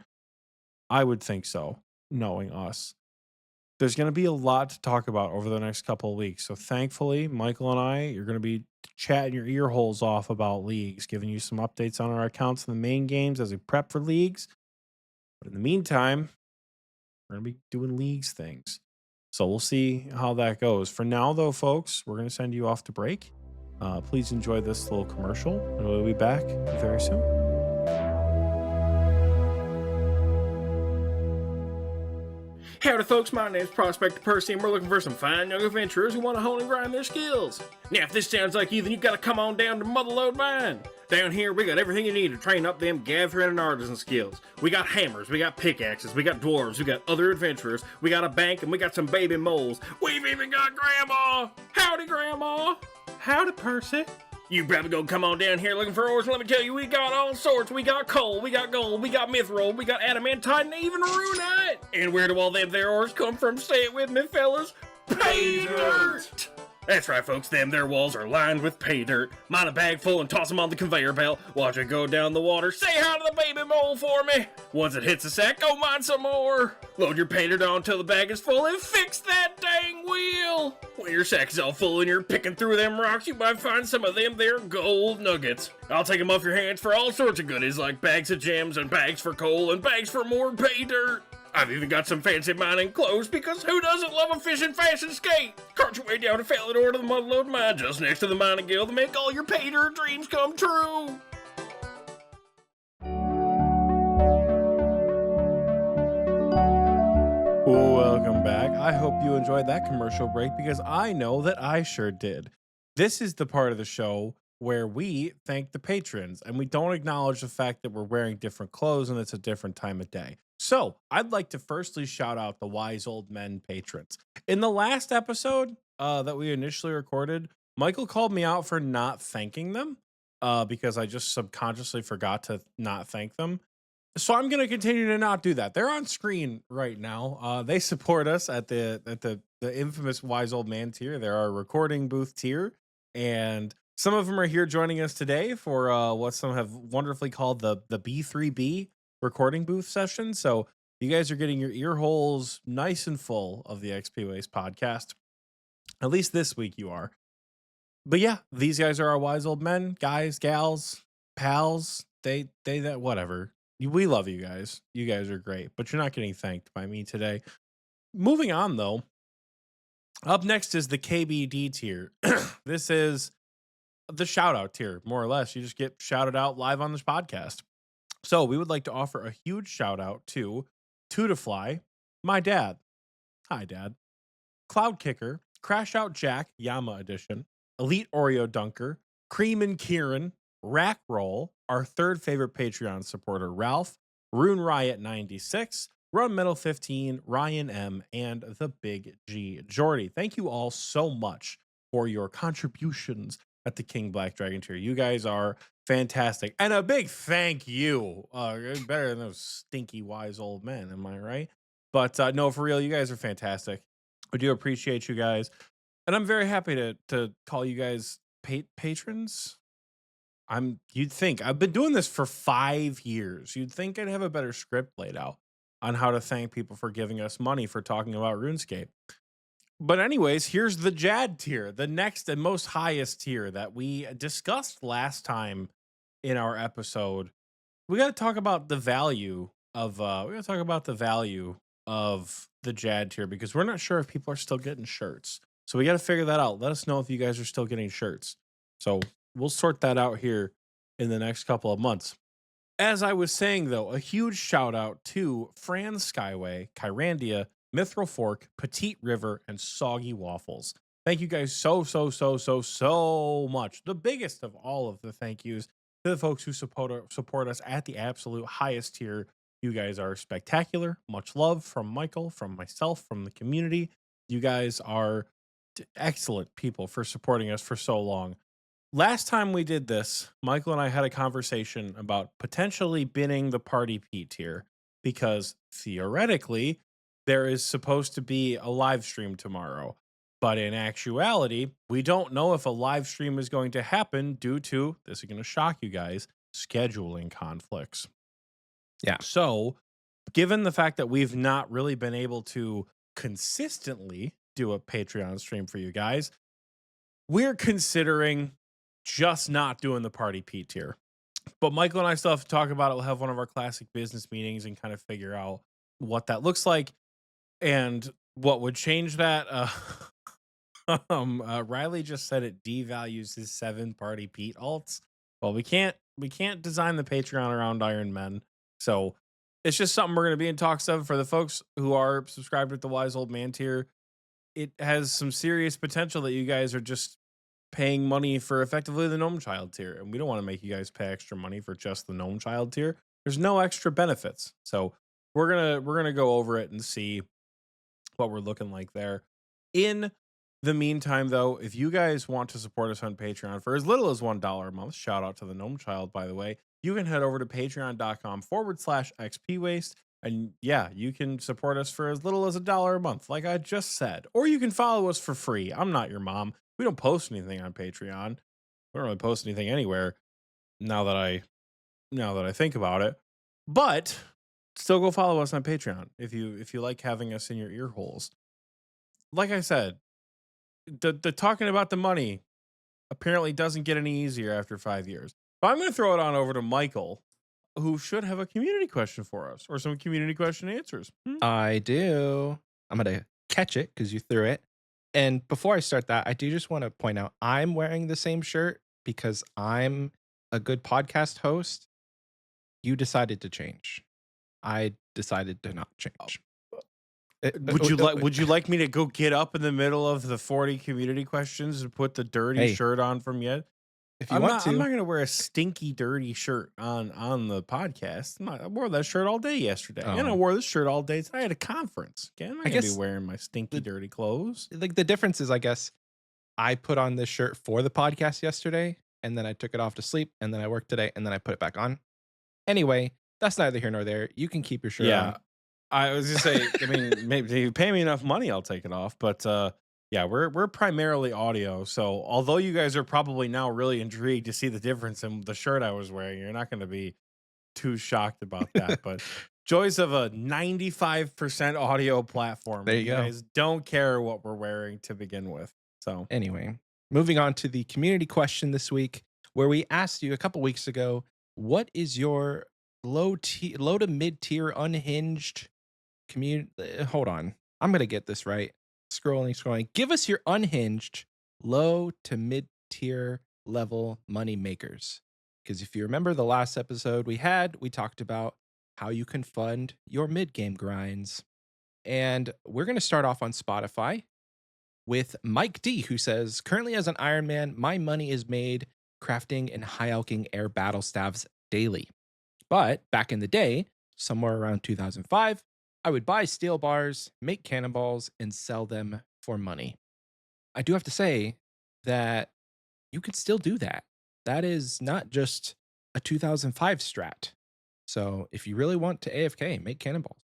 I would think so, knowing us. There's going to be a lot to talk about over the next couple of weeks. So thankfully, Michael and I are going to be chatting your ear holes off about leagues, giving you some updates on our accounts in the main games as we prep for leagues. But in the meantime, we're going to be doing leagues things. So we'll see how that goes. For now, though, folks, we're going to send you off to break. Please enjoy this little commercial, and we'll be back very soon. Howdy folks, my name is Prospector Percy and we're looking for some fine young adventurers who want to hone and grind their skills. Now if this sounds like you, then you gotta come on down to Motherlode Mine. Down here we got everything you need to train up them gathering and artisan skills. We got hammers, we got pickaxes, we got dwarves, we got other adventurers, we got a bank, and we got some baby moles. We've even got Grandma! Howdy Grandma! Howdy, Percy. You better go come on down here looking for ores, and let me tell you, we got all sorts. We got coal, we got gold, we got mithril, we got adamantite, and even runite. And where do all them there ores come from? Say it with me, fellas. Pay dirt! That's right, folks, them there walls are lined with pay dirt. Mine a bag full and toss them on the conveyor belt. Watch it go down the water. Say hi to the baby mole for me. Once it hits the sack, go mine some more. Load your pay dirt on till the bag is full and fix that dang wheel. When your sack is all full and you're picking through them rocks, you might find some of them there gold nuggets. I'll take them off your hands for all sorts of goodies like bags of gems and bags for coal and bags for more pay dirt. I've even got some fancy mining clothes because who doesn't love a fishing fashion skate? Cart your way down to Fallador to the Mudlode Mine just next to the mining guild to make all your pay dirt dreams come true. Welcome back. I hope you enjoyed that commercial break because I know that I sure did. This is the part of the show where we thank the patrons and we don't acknowledge the fact that we're wearing different clothes and it's a different time of day. So I'd like to firstly shout out the Wise Old Men patrons. In the last episode that we initially recorded, Michael called me out for not thanking them because I just subconsciously forgot to not thank them. So I'm going to continue to not do that. They're on screen right now. They support us at the infamous Wise Old Man tier. They're our recording booth tier, and some of them are here joining us today for what some have wonderfully called the B3B recording booth session. So you guys are getting your ear holes nice and full of the Xpwaste podcast. At least this week you are. But yeah, these guys are our Wise Old Men, guys, gals, pals. They that whatever. We love you guys. You guys are great, but you're not getting thanked by me today. Moving on, though. Up next is the KBD tier. This is the shout out tier, more or less. You just get shouted out live on this podcast. So we would like to offer a huge shout out to Tudafly, my dad. Hi, Dad. Cloud Kicker, Crash Out Jack, Yama Edition, Elite Oreo Dunker, Cream and Kieran, Rack Roll, our third favorite Patreon supporter, Ralph, Rune Riot 96, Run Metal 15, Ryan M, and the Big G Jordy. Thank you all so much for your contributions at the King Black Dragon tier. You guys are fantastic. And a big thank you. Better than those stinky wise old men, am I right? But no, for real, you guys are fantastic. I do appreciate you guys, and I'm very happy to call you guys patrons. You'd think I've been doing this for 5 years. You'd think I'd have a better script laid out on how to thank people for giving us money for talking about RuneScape. But anyways, here's the Jad tier, the next and most highest tier that we discussed last time in our episode. We got to talk about the value of the Jad tier because we're not sure if people are still getting shirts. So we got to figure that out. Let us know if you guys are still getting shirts. So we'll sort that out here in the next couple of months. As I was saying, though, a huge shout out to Fran Skyway, Kyrandia, Mithril Fork, Petite River, and Soggy Waffles. Thank you guys so much. The biggest of all of the thank yous to the folks who support us at the absolute highest tier. You guys are spectacular. Much love from Michael, from myself, from the community. You guys are excellent people for supporting us for so long. Last time we did this, Michael and I had a conversation about potentially binning the Party P tier because theoretically there is supposed to be a live stream tomorrow. But in actuality, we don't know if a live stream is going to happen due to, this is going to shock you guys, scheduling conflicts. Yeah. So, given the fact that we've not really been able to consistently do a Patreon stream for you guys, we're considering just not doing the Party P tier. But Michael and I still have to talk about it. We'll have one of our classic business meetings and kind of figure out what that looks like and what would change that. Riley just said it devalues his 7 Party Pete alts. Well, we can't design the Patreon around Iron Men. So it's just something we're going to be in talks of for the folks who are subscribed with the Wise Old Man tier. It has some serious potential that you guys are just paying money for effectively the Gnome Child tier. And we don't want to make you guys pay extra money for just the Gnome Child tier. There's no extra benefits. So we're going to go over it and see what we're looking like there. In the meantime, though, if you guys want to support us on Patreon for as little as $1 a month, shout out to the Gnome Child, by the way, you can head over to patreon.com/Xpwaste. And yeah, you can support us for as little as $1 a month, like I just said. Or you can follow us for free. I'm not your mom. We don't post anything on Patreon. We don't really post anything anywhere now that I think about it. But still go follow us on Patreon if you like having us in your ear holes. Like I said, the talking about the money apparently doesn't get any easier after 5 years. But I'm going to throw it on over to Michael, who should have a community question for us or some community question answers. I do. I'm going to catch it because you threw it. And before I start that, I do just want to point out I'm wearing the same shirt because I'm a good podcast host. You decided to change. I decided to not change. Would you like me to go get up in the middle of the 40 community questions and put the dirty shirt on from yet? If you want to, I'm not going to wear a stinky, dirty shirt on the podcast. I wore that shirt all day yesterday, and I wore this shirt all day. I had a conference. Okay, I'm not going to be wearing my stinky, dirty clothes. Like the difference is, I guess, I put on this shirt for the podcast yesterday, and then I took it off to sleep, and then I worked today, and then I put it back on. Anyway, that's neither here nor there. You can keep your shirt on. I was going to say, I mean, maybe if you pay me enough money, I'll take it off. But yeah, we're primarily audio. So although you guys are probably now really intrigued to see the difference in the shirt I was wearing, you're not going to be too shocked about that. But joys of a 95% audio platform. There you go. Guys don't care what we're wearing to begin with. So anyway, moving on to the community question this week, where we asked you a couple weeks ago, what is your low to mid tier unhinged community? Hold on, I'm gonna get this right. Scrolling. Give us your unhinged low to mid tier level money makers. Because if you remember the last episode we talked about how you can fund your mid game grinds. And we're going to start off on Spotify with Mike D, who says, currently as an Iron Man, my money is made crafting and high alching air battle staves daily. But back in the day, somewhere around 2005, I would buy steel bars, make cannonballs, and sell them for money. I do have to say that you could still do that. That is not just a 2005 strat. So if you really want to AFK, make cannonballs.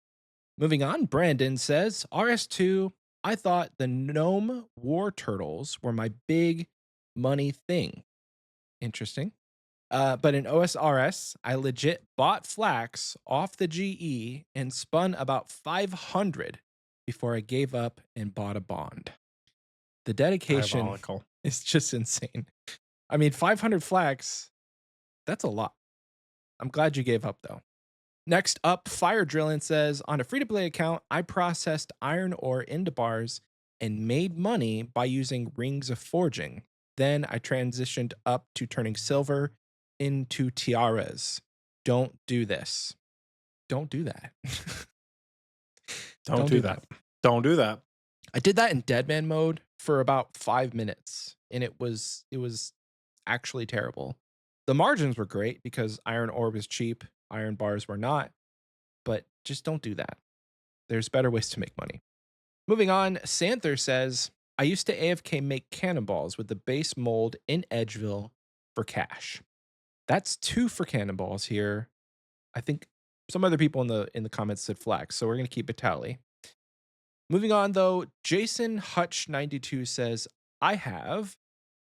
Moving on, Brandon says, RS2, I thought the gnome war turtles were my big money thing. Interesting. But in OSRS, I legit bought flax off the GE and spun about 500 before I gave up and bought a bond. The dedication Diabolical. is just insane. I mean, 500 flax, that's a lot. I'm glad you gave up, though. Next up, Fire Drillin says, on a free-to-play account, I processed iron ore into bars and made money by using rings of forging. Then I transitioned up to turning silver into tiaras. Don't do this. Don't do that. Don't do that. Don't do that. I did that in Deadman mode for about 5 minutes, and it was actually terrible. The margins were great because iron ore was cheap, iron bars were not, but just don't do that. There's better ways to make money. Moving on, Santher says, I used to AFK make cannonballs with the base mold in Edgeville for cash. That's 2 for cannonballs here. I think some other people in the comments said flax, so we're going to keep a tally. Moving on, though, Jason Hutch 92 says, I have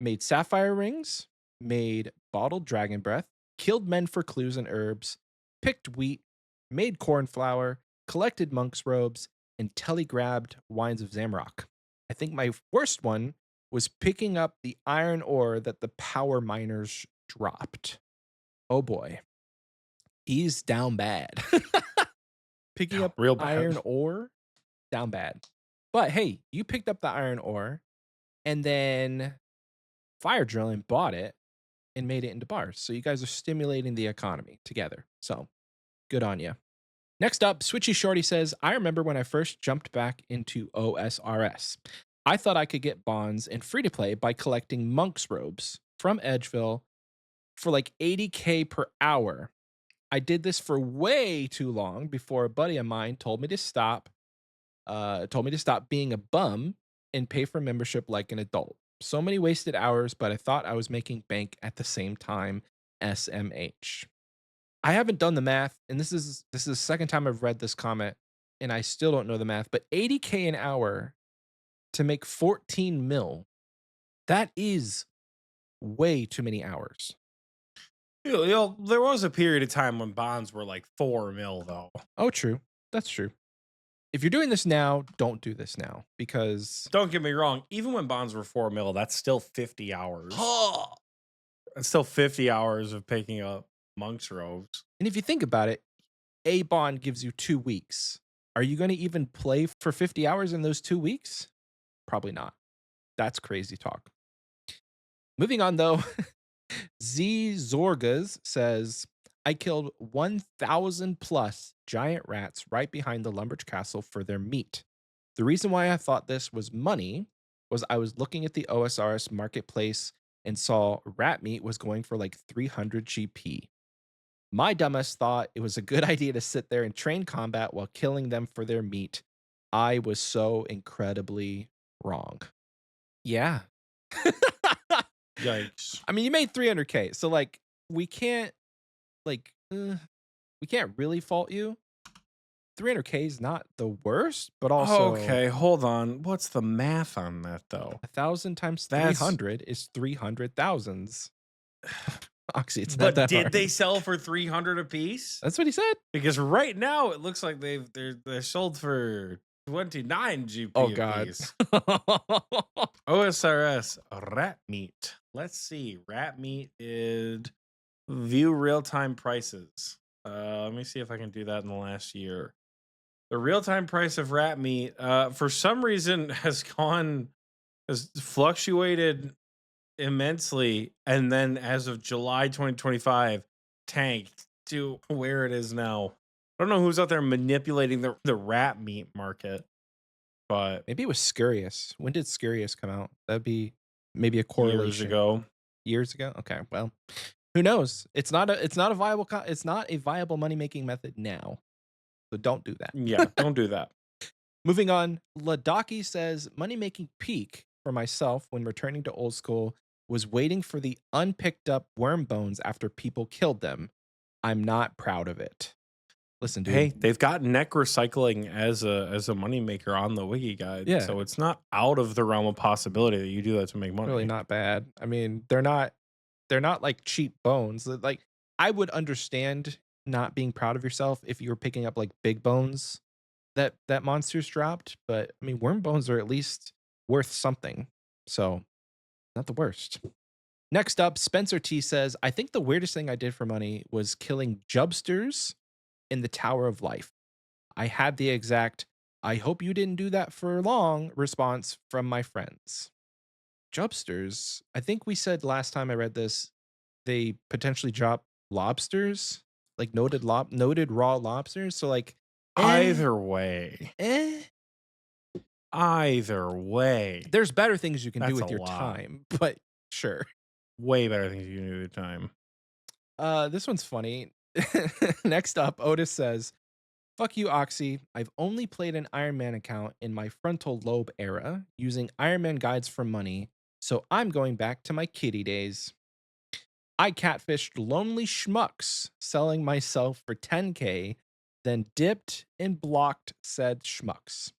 made sapphire rings, made bottled dragon breath, killed men for clues and herbs, picked wheat, made corn flour, collected monk's robes, and telegrabbed wines of Zamrock. I think my worst one was picking up the iron ore that the power miners dropped. Oh boy. He's down bad. Picking up real bad. iron ore, down bad. But hey, you picked up the iron ore and then Fire Drilling bought it and made it into bars. So you guys are stimulating the economy together. So good on you. Next up, Switchy Shorty says, I remember when I first jumped back into OSRS. I thought I could get bonds and free to play by collecting monk's robes from Edgeville for like 80K per hour. I did this for way too long before a buddy of mine told me to stop being a bum and pay for membership like an adult. So many wasted hours, but I thought I was making bank at the same time. SMH. I haven't done the math, and this is the second time I've read this comment, and I still don't know the math, but 80K an hour to make 14 mil, that is way too many hours. You know, there was a period of time when bonds were like 4 mil, though. Oh, true. That's true. If you're doing this now, don't do this now because... Don't get me wrong. Even when bonds were 4 mil, that's still 50 hours. That's still 50 hours of picking up monk's robes. And if you think about it, a bond gives you 2 weeks. Are you going to even play for 50 hours in those 2 weeks? Probably not. That's crazy talk. Moving on, though, Z Zorgas says, I killed 1,000 plus giant rats right behind the Lumbridge Castle for their meat. The reason why I thought this was money was I was looking at the OSRS marketplace and saw rat meat was going for like 300 GP. My dumbass thought it was a good idea to sit there and train combat while killing them for their meat. I was so incredibly wrong. Yeah. Yikes. I mean, you made 300K, so like we can't really fault you. 300K is not the worst, but also okay, hold on. What's the math on that though? 1,000 times That's- 300 is 300,000s. Oxie, it's But not that did hard. they sell for 300 a piece? That's what he said. Because right now it looks like they're sold for 29 GP Oh a God. piece. OSRS rat meat. Let's see. Rat meat is view real-time prices. Let me see if I can do that in the last year. The real-time price of rat meat, for some reason, has fluctuated immensely, and then as of July 2025, tanked to where it is now. I don't know who's out there manipulating the rat meat market, but Maybe it was Scurious. When did Scurious come out? That'd be maybe a years correlation. ago. Years ago? Okay, well, who knows? It's not a viable money making method now. So don't do that. Yeah, don't do that. Moving on, Ladaki says money making peak for myself when returning to old school was waiting for the unpicked up worm bones after people killed them. I'm not proud of it. Listen, dude. Hey, they've got neck recycling as a moneymaker on the wiki guide. Yeah. So it's not out of the realm of possibility that you do that to make money. Really not bad. I mean, they're not like cheap bones. Like, I would understand not being proud of yourself if you were picking up like big bones that monsters dropped, but I mean, worm bones are at least worth something. So, not the worst. Next up, Spencer T says, I think the weirdest thing I did for money was killing jubsters in the Tower of Life. I had the exact, I hope you didn't do that for long response from my friends. Jubsters, I think we said last time I read this, they potentially drop lobsters, like noted raw lobsters. So like Either way, there's better things you can do That's with a your lot. time, but sure. way better things you can do with time. This one's funny. Next up, Otis says, fuck you, Oxie. I've only played an Iron Man account in my frontal lobe era using Iron Man guides for money, so I'm going back to my kiddie days. I catfished lonely schmucks, selling myself for 10K, then dipped and blocked said schmucks.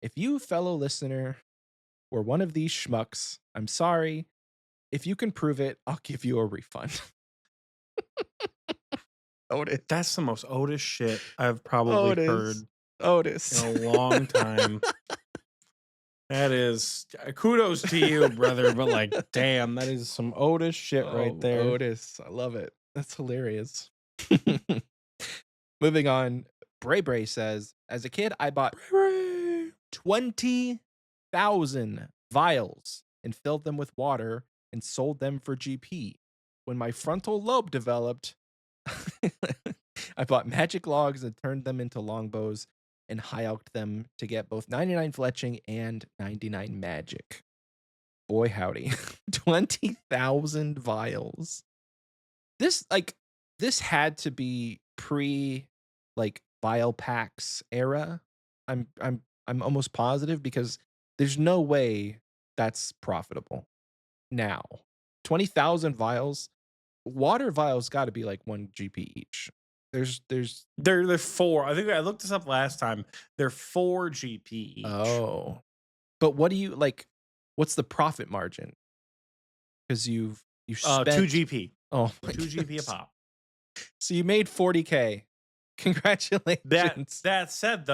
If you, fellow listener, were one of these schmucks, I'm sorry. If you can prove it, I'll give you a refund. Otis. That's the most Otis shit I've probably heard Otis. in a long time. That is kudos to you, brother. But like, damn, that is some Otis shit right there. Otis. I love it. That's hilarious. Moving on. Bray Bray says, as a kid, I bought 20,000 vials and filled them with water and sold them for GP. When my frontal lobe developed, I bought magic logs and turned them into longbows and high-alked them to get both 99 fletching and 99 magic. Boy howdy. 20,000 vials. This had to be pre vial packs era. I'm almost positive, because there's no way that's profitable. Now, 20,000 vials, water vials got to be like 1 GP each. They're 4. I think I looked this up last time. They're 4 GP each. Oh, but what do you like? What's the profit margin? Because you spent 2 GP. Oh, my 2 GP goodness. a pop. So you made 40K. Congratulations. That said,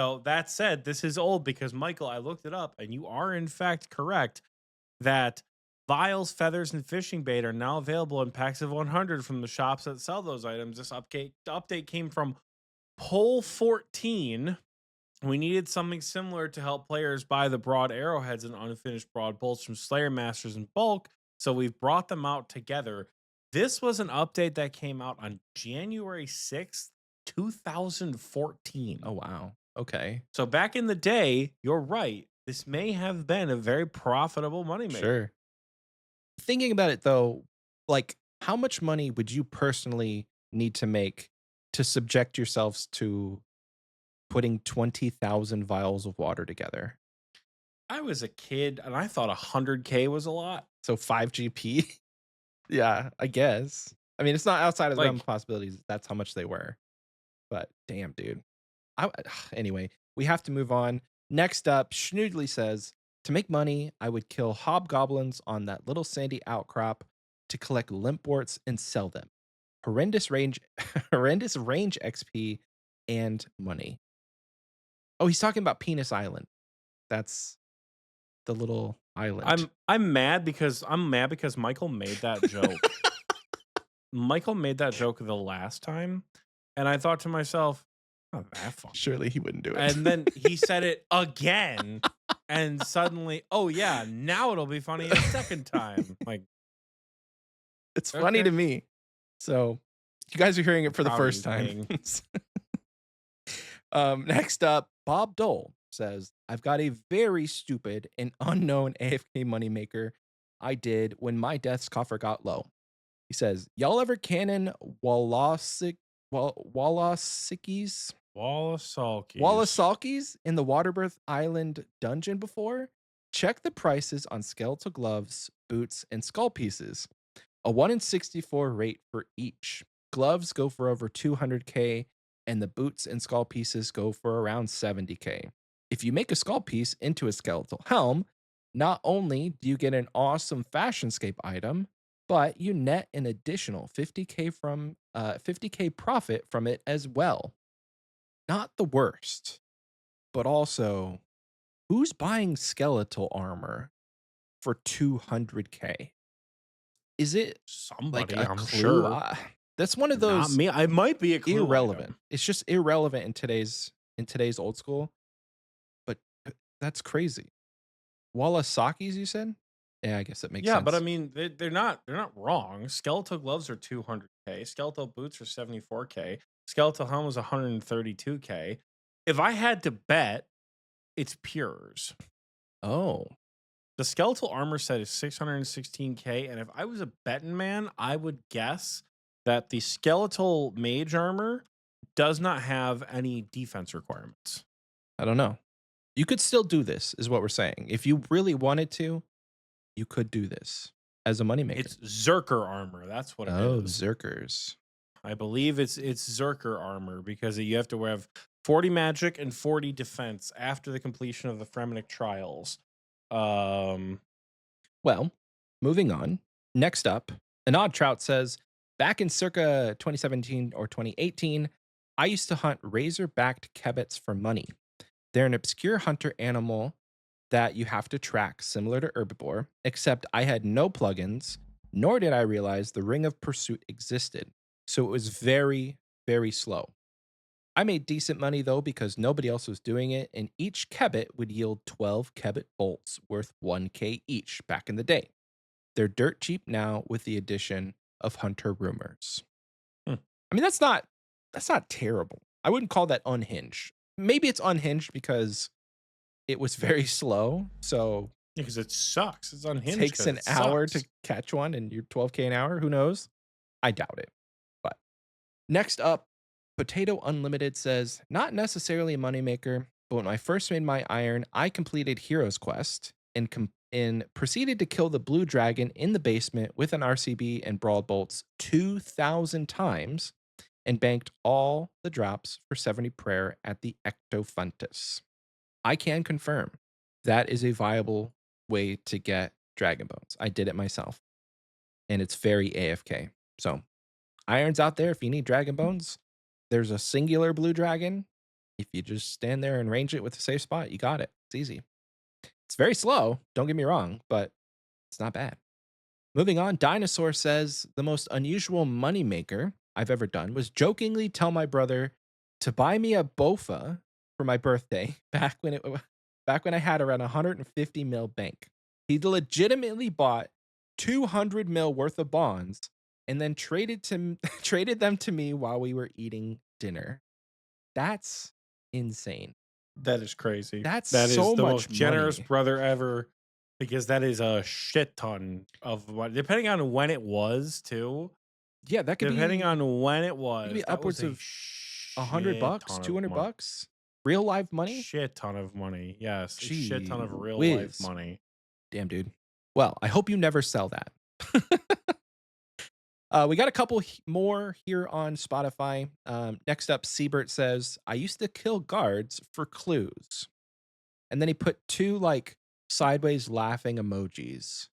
this is old because Michael, I looked it up, and you are in fact correct that vials, feathers, and fishing bait are now available in packs of 100 from the shops that sell those items. This update came from Poll 14. We needed something similar to help players buy the broad arrowheads and unfinished broad bolts from Slayer Masters in bulk, so we've brought them out together. This was an update that came out on January 6th, 2014. Oh, wow. Okay. So back in the day, you're right. This may have been a very profitable moneymaker. Sure. Thinking about it though, like, how much money would you personally need to make to subject yourselves to putting 20,000 vials of water together? I was a kid and I thought 100K was a lot. So 5 GP? Yeah, I guess. I mean, it's not outside of the realm of possibilities. That's how much they were. But damn, dude. Anyway, we have to move on. Next up, Schnoodley says, to make money, I would kill hobgoblins on that little sandy outcrop to collect limpworts and sell them. Horrendous range XP and money. Oh, he's talking about Penis Island. That's the little island. I'm mad because Michael made that joke. Michael made that joke the last time, and I thought to myself, not that fun. Surely he wouldn't do it. And then he said it again, and suddenly, oh yeah, now it'll be funny a second time. Like, it's funny to me. So you guys are hearing it for the first time. Next up, Bob Dole says, I've got a very stupid and unknown AFK moneymaker I did when my death's coffer got low. He says, y'all ever cannon Wallasikis? Wallasalkies. Wallasalkies in the Waterbirth Island dungeon before? Check the prices on skeletal gloves, boots, and skull pieces. A 1 in 64 rate for each. Gloves go for over 200k, and the boots and skull pieces go for around 70k. If you make a skull piece into a skeletal helm, not only do you get an awesome fashionscape item, but you net an additional 50k profit from it as well. Not the worst, but also, who's buying skeletal armor for 200k? Is it like Somebody, a I'm clue? sure. That's one of Not those me. I might be a clue irrelevant. item. It's just irrelevant in today's old school. But that's crazy. Walasakis, you said? Yeah, I guess that makes Yeah, sense. but I mean, they're not wrong. Skeletal gloves are 200k. Skeletal boots are 74k. Skeletal helm is 132k. If I had to bet, it's pures. Oh, The skeletal armor set is 616k, and if I was a betting man, I would guess that the skeletal mage armor does not have any defense requirements. I don't know. You could still do this, is what we're saying. If you really wanted to, you could do this as a moneymaker. It's Zerker armor. That's what it Oh, is. Zerkers. I believe it's Zerker armor because you have to have 40 magic and 40 defense after the completion of the Fremenic trials. Well, moving on. Next up, an odd trout says, back in circa 2017 or 2018, I used to hunt razor-backed kebbits for money. They're an obscure hunter animal that you have to track, similar to herbivore, except I had no plugins, nor did I realize the ring of pursuit existed. So it was very, very slow. I made decent money though because nobody else was doing it, and each kebbit would yield 12 kebbit bolts worth 1k each back in the day. They're dirt cheap now with the addition of hunter rumors. I mean, that's not terrible. I wouldn't call that unhinged. Maybe it's unhinged because it was very slow. So because it sucks. It's unhinged. it takes an hour to catch one and you're 12k an hour. Who knows? I doubt it. But next up, Potato Unlimited says, not necessarily a moneymaker, but when I first made my iron, I completed Hero's Quest and proceeded to kill the blue dragon in the basement with an RCB and brawl bolts 2,000 times and banked all the drops for 70 prayer at the Ectofuntus. I can confirm that is a viable way to get dragon bones. I did it myself, and it's very AFK. So, irons out there if you need dragon bones. There's a singular blue dragon. If you just stand there and range it with a safe spot, you got it. It's easy. It's very slow, don't get me wrong, but it's not bad. Moving on, Dinosaur says, the most unusual moneymaker I've ever done was jokingly tell my brother to buy me a Bofa for my birthday back when I had around 150 mil bank. He legitimately bought 200 mil worth of bonds and then traded them to me while we were eating dinner. That's insane. That is crazy. That is so the much most generous money. brother ever, because that is a shit ton of money. Depending on when it was, too. Yeah, that could depending be on when it was, be upwards of $100, $200, real live money. Shit ton of money. Yes, a shit ton of real whiz. life money. Damn, dude. Well, I hope you never sell that. We got a couple more here on Spotify. Next up, Siebert says, I used to kill guards for clues. And then he put 2 like sideways laughing emojis.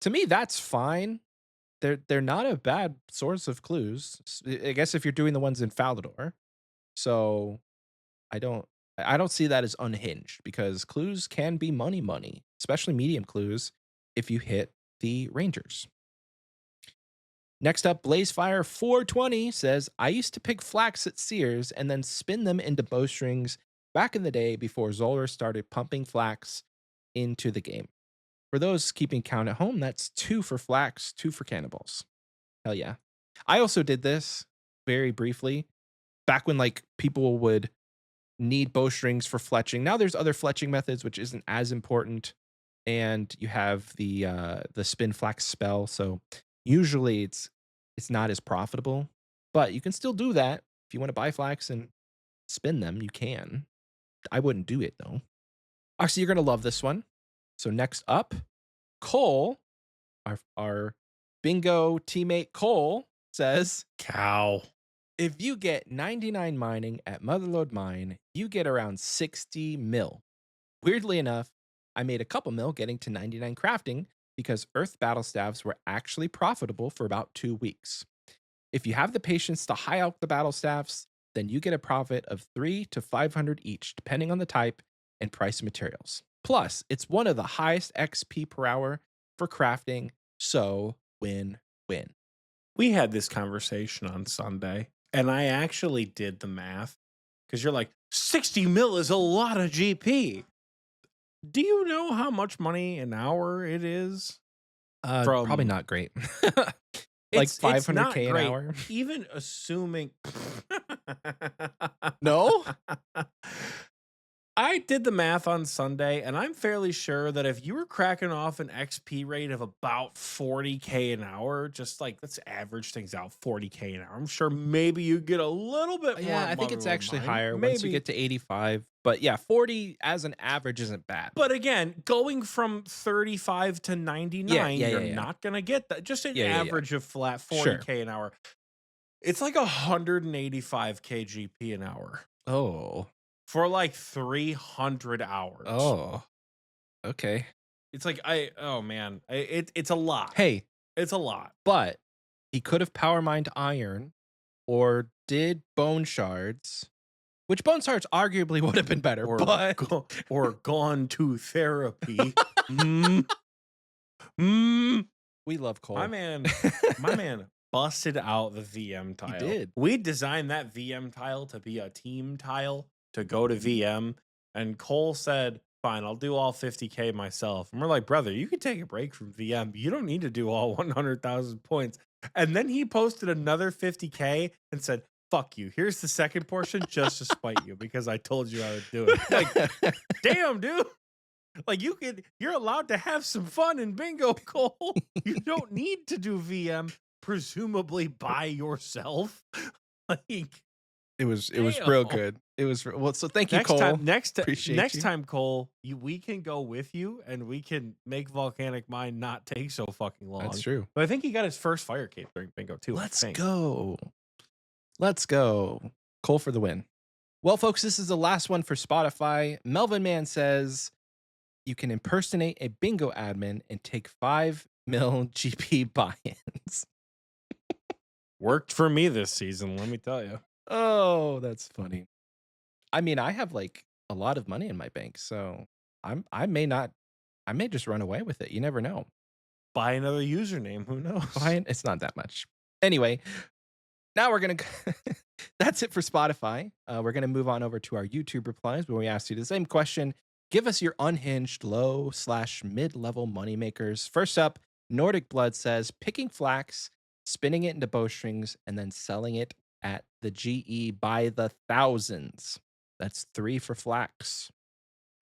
To me, that's fine. They're not a bad source of clues. I guess if you're doing the ones in Falador. So I don't see that as unhinged because clues can be money, especially medium clues if you hit the rangers. Next up, Blazefire 420 says, I used to pick flax at Sears and then spin them into bowstrings back in the day before Zoller started pumping flax into the game. For those keeping count at home, that's 2 for flax, 2 for cannonballs. Hell yeah. I also did this very briefly back when like people would need bowstrings for fletching. Now there's other fletching methods which isn't as important, and you have the spin flax spell. So usually it's not as profitable, but you can still do that if you want to buy flax and spin them. You can. I wouldn't do it though. Actually, you're gonna love this one. So next up, Cole, our bingo teammate Cole says, Cow. if you get 99 mining at Motherlode Mine, you get around 60 mil. Weirdly enough, I made a couple mil getting to 99 crafting because Earth Battle Staves were actually profitable for about 2 weeks. If you have the patience to high out the Battle Staves, then you get a profit of 300 to 500 each, depending on the type and price of materials. Plus, it's one of the highest XP per hour for crafting, so win-win. We had this conversation on Sunday, and I actually did the math because you're like, 60 mil is a lot of GP. Do you know how much money an hour it is? Probably not great. Like It's 500K an great. hour. Even assuming. No? I did the math on Sunday, and I'm fairly sure that if you were cracking off an XP rate of about 40K an hour, just like let's average things out, 40K an hour, I'm sure maybe you get a little bit more. Yeah, I think it's actually higher maybe. once you get to 85. But yeah, 40 as an average isn't bad. But again, going from 35 to 99, Yeah, you're yeah. not going to get that. Just an Yeah. average of flat 40K an hour. It's like 185K GP an hour Oh. for like 300 hours. Oh. Okay. It's like, oh man, it's a lot. Hey, It's a lot. but he could have power mined iron or did bone shards, which bone shards arguably would have been better, but or gone to therapy. we love Cole. My man busted out the VM tile. He did. We designed that VM tile to be a team tile to go to VM, and Cole said, fine, I'll do all 50K myself. And we're like, brother, you can take a break from VM. You don't need to do all 100,000 points. And then he posted another 50K and said, fuck you. Here's the second portion just to spite you because I told you I would do it. Like, damn, dude. Like you're allowed to have some fun in bingo, Cole. You don't need to do VM, presumably by yourself. Like it was real good. It was so thank you, Cole. Next Appreciate you. time, Cole, we can go with you and we can make Volcanic Mine not take so fucking long. That's true. But I think he got his first fire cape during bingo too. Let's go. Cole for the win. Well, folks, this is the last one for Spotify. Melvin Man says you can impersonate a bingo admin and take 5 mil GP buy-ins. Worked for me this season, let me tell you. Oh, that's funny. I mean, I have like a lot of money in my bank, so I may just run away with it. You never know. Buy another username. Who knows? It's not that much. Anyway, now we're going to, that's it for Spotify. We're going to move on over to our YouTube replies where we asked you the same question. Give us your unhinged low/mid-level moneymakers. First up, Nordic Blood says, picking flax, spinning it into bowstrings, and then selling it at the GE by the thousands. That's 3 for flax.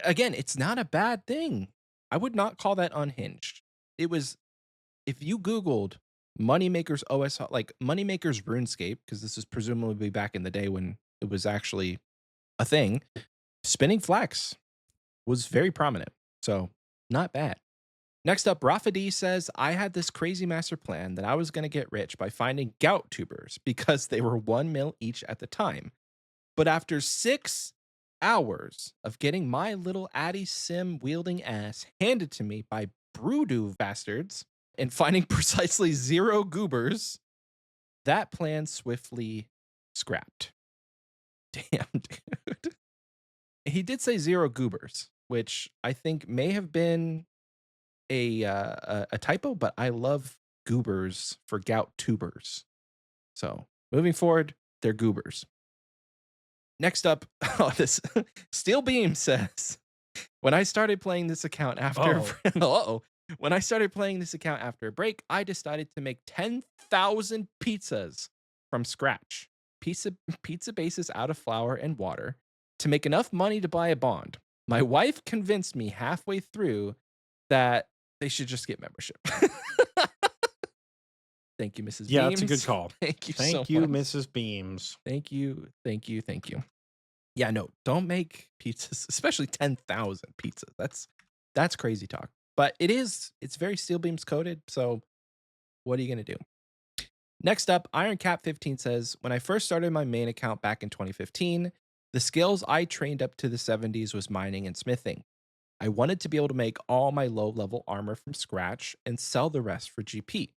Again, it's not a bad thing. I would not call that unhinged. It was, if you Googled Moneymakers like Moneymakers RuneScape, because this is presumably back in the day when it was actually a thing, spinning flax was very prominent. So not bad. Next up, Rafa D says, I had this crazy master plan that I was going to get rich by finding gout tubers because they were 1 mil each at the time. But after 6 hours of getting my little Addy Sim wielding ass handed to me by Broodoo bastards and finding precisely 0 goobers, that plan swiftly scrapped. Damn, dude. He did say 0 goobers, which I think may have been a typo, but I love goobers for gout tubers. So moving forward, they're goobers. Next up, this Steel Beam says, when I started playing this account after when I started playing this account after a break, I decided to make 10,000 pizzas from scratch. Pizza bases out of flour and water, to make enough money to buy a bond. My wife convinced me halfway through that they should just get membership. Thank you, Mrs. Yeah, that's a good Beams. call. Thank you so Thank you, much. Mrs. Beams. Thank you. Thank you. Thank you. Yeah, no, don't make pizzas, especially 10,000 pizzas. That's crazy talk. But it's very steel beams coated. So what are you going to do? Next up, Iron Cap 15 says, when I first started my main account back in 2015, the skills I trained up to the 70s was mining and smithing. I wanted to be able to make all my low level armor from scratch and sell the rest for GP.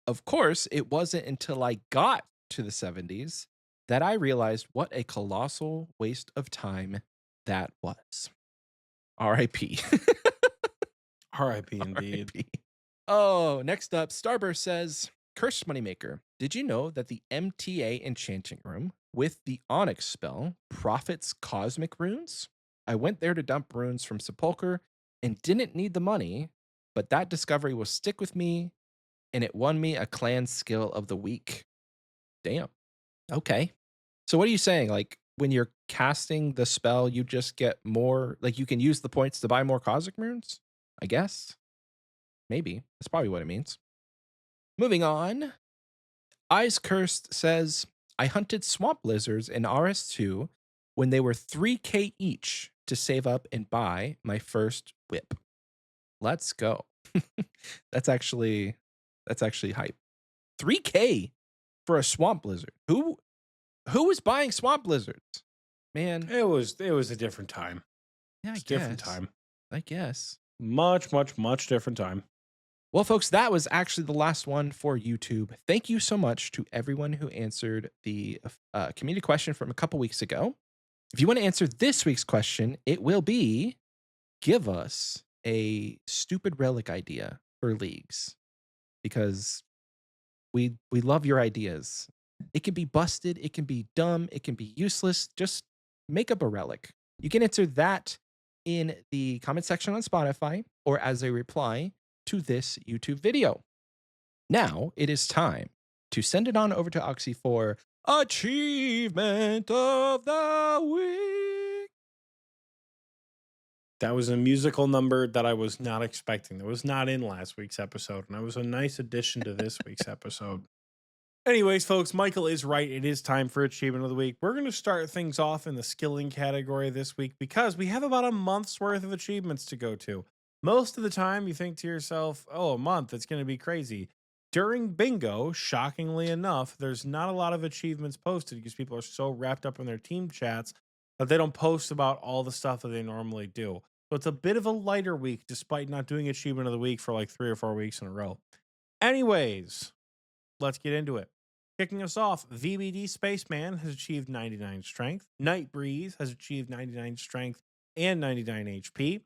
Of course, it wasn't until I got to the 70s that I realized what a colossal waste of time that was. RIP. RIP indeed. RIP. Oh, next up, Starburst says, Cursed Moneymaker, did you know that the MTA enchanting room with the Onyx spell profits cosmic runes? I went there to dump runes from Sepulcher and didn't need the money, but that discovery will stick with me and it won me a clan skill of the week. Damn. Okay. So what are you saying? Like when you're casting the spell, you just get more, like you can use the points to buy more cosmic runes? I guess. Maybe. That's probably what it means. Moving on. Eyes Cursed says, I hunted swamp lizards in RS2 when they were 3K each to save up and buy my first whip. Let's go. That's actually hype. 3K for a swamp lizard. Who was buying swamp lizards? Man, It was a different time. yeah, It's a different time. I guess. Much, much, much different time. Well, folks, that was actually the last one for YouTube. Thank you so much to everyone who answered the community question from a couple weeks ago. If you want to answer this week's question, it will be, give us a stupid relic idea for leagues, because we love your ideas. It can be busted, it can be dumb, it can be useless. Just make up a relic. You can answer that in the comment section on Spotify or as a reply to this YouTube video. Now it is time to send it on over to Oxie for Achievement of the Week. That was a musical number that I was not expecting. That was not in last week's episode, and that was a nice addition to this week's episode. Anyways, folks, Michael is right. It is time for Achievement of the Week. We're going to start things off in the skilling category this week because we have about a month's worth of achievements to go to. Most of the time, you think to yourself, oh, a month, it's going to be crazy. During bingo, shockingly enough, there's not a lot of achievements posted because people are so wrapped up in their team chats that they don't post about all the stuff that they normally do. So it's a bit of a lighter week despite not doing Achievement of the Week for like 3 or 4 weeks in a row. Anyways, let's get into it. Kicking us off, VBD Spaceman has achieved 99 strength. Night Breeze has achieved 99 strength and 99 HP.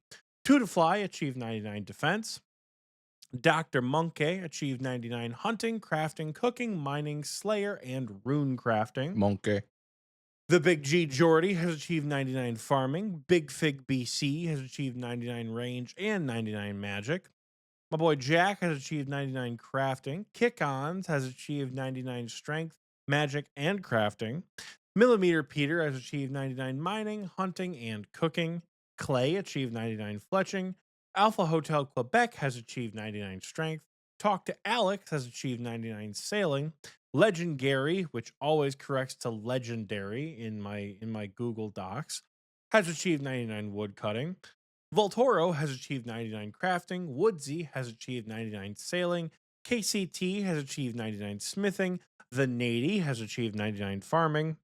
Fly achieved 99 defense. Dr. Monkey achieved 99 hunting, crafting, cooking, mining, slayer, and rune crafting. Monkey. The Big G Jordy has achieved 99 farming. Big Fig BC has achieved 99 range and 99 magic. My boy Jack has achieved 99 crafting. Kick-Ons has achieved 99 strength, magic, and crafting. Millimeter Peter has achieved 99 mining, hunting, and cooking. Clay achieved 99 fletching. Alpha Hotel Quebec has achieved 99 strength. Talk to Alex has achieved 99 sailing. Legend Gary, which always corrects to legendary in my Google Docs, has achieved 99 wood cutting. Voltoro has achieved 99 crafting. Woodsy has achieved 99 sailing. KCT has achieved 99 smithing. The Nady has achieved 99 farming.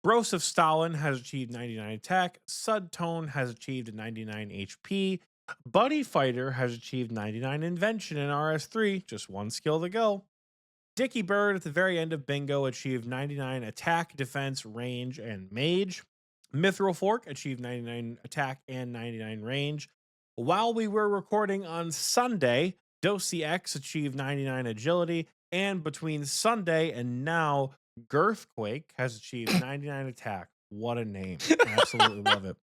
Broseph Stalin has achieved 99 attack. Sudtone has achieved 99 HP. Buddy Fighter has achieved 99 invention in RS3. Just one skill to go. Dicky Bird at the very end of bingo achieved 99 attack, defense, range, and mage. Mithril Fork achieved 99 attack and 99 range. While we were recording on Sunday, Dosi X achieved 99 agility. And between Sunday and now, Girthquake has achieved 99 attack. What a name. Absolutely love it.